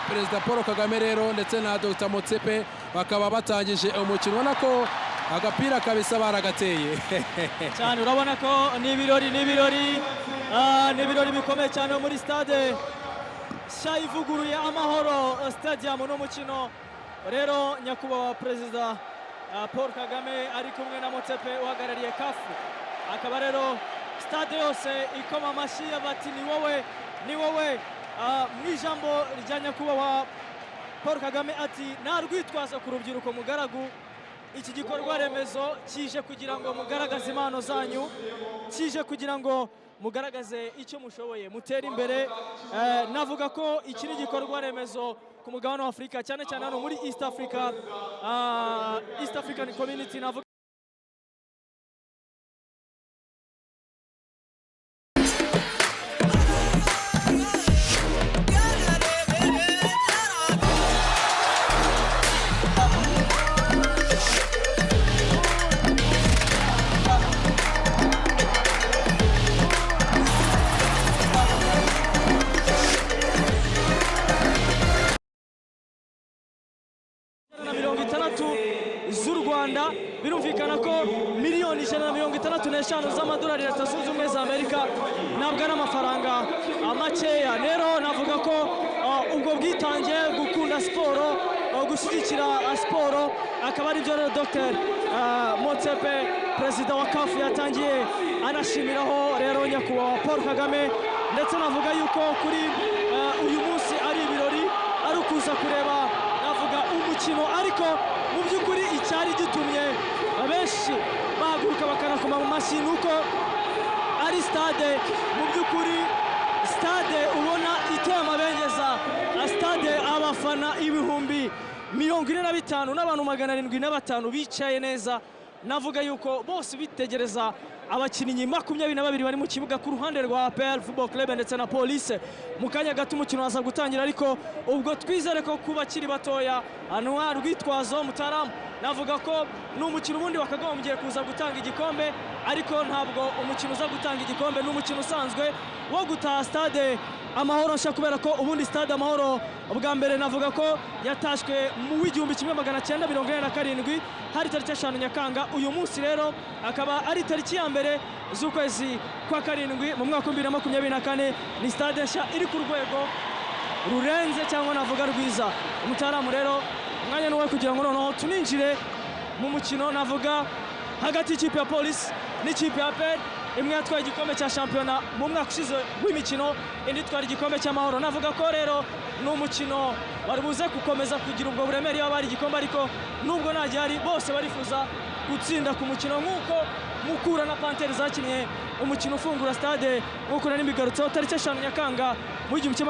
perezida Paul Kagame rero ndetse na Dr. Motsepe bakaba batangije umukino, ubona ko agapira kabisa baragateye cyane. Urabona ko ni ibirori bikomeye cyane muri stade nshya ivuguruye Amahoro Stadium. n'umukino rero nyakubahwa perezida Paul Kagame ari kumwe na Motsepe uhagarariye CAF, akaba rero stade yose ikoma amashyi bati ni wowe. Mu ijambo rya nyakubahwa Paul Kagame ati nta rwitwazo ku rubyiruko mugaragu, iki gikorwa remezo kije kugira ngo mugaragaze impano zanyu, kije kugira ngo mugaragaze icyo mushoboye, mutere imbere. Navuga ko iki ni igikorwa remezo ku mugabane wa Afurika, cyane cyane hano muri East African Community. Navuga z'u Rwanda, birumvikana ko miliyoni 165 z'amadolari ya Leta Zunze Ubumwe za Amerika ntabwo ari amafaranga makeya. Rero navuga ko ubwo bwitange, gukunda siporo, gushyigikira siporo, akaba ari byo rero Dr. Motsepe perezida wa CAF yatangiye anashimiraho rero nyakubahwa Paul Kagame. Ndetse navuga yuko kuri uyu munsi ari ibirori, ari ukuza kureba navuga umukino, ariko mu by'ukuri icyari gitumye abenshi bahaguruka bakanakoma mu mashyi nuko ari stade, mu by'ukuri stade ubona iteye amabengeza, stade abafana ibihumbi 45 n'abantu 705 bicaye neza. Navuga yuko bose bitegereza abakinnyi 22 bari mu kibuga ku ruhande rwa APR Football Club ndetse na Police. Mu kanya gato umukino waza gutangira, ariko ubwo twizere ko kuba kiri batoya anwa rwitwazo Mutaramu, navuga ko n'umukino ubundi wakagombye kuza gutanga igikombe, ariko ntabwo umukino uza gutanga igikombe, n'umukino usanzwe wo gutaha stade Amahoro nshya kubera ko ubundi stade Amahoro ubwa mbere navuga ko yatashwe mu w'igihumbi 1947 hari tariki 5 Nyakanga. Uyu munsi rero akaba ari tariki ya mbere z'ukwezi kwa karindwi mu mwaka 2024. Ni stade nshya iri ku rwego rurenze cyangwa navuga rwiza. Umutaramu rero umwanya n'uwe kugira ngo noneho tuninjire mu mukino navuga hagati y'ikipe ya Police n'ikipe ya APR. Imwe yatwaye igikombe cya shampiyona mu mwaka ushize w'imikino, indi twari igikombe cy'amahoro. Navuga ko rero ni umukino wari buze gukomeza kugira ubwo buremere iyo bari igikombe, ariko nubwo nagihari bose barifuza gutsinda ku mukino nk'uko Mukura na Panthère zakinnye umukino ufungura stade nk'uko nari mbigarutseho tariki 5 Nyakanga mu 19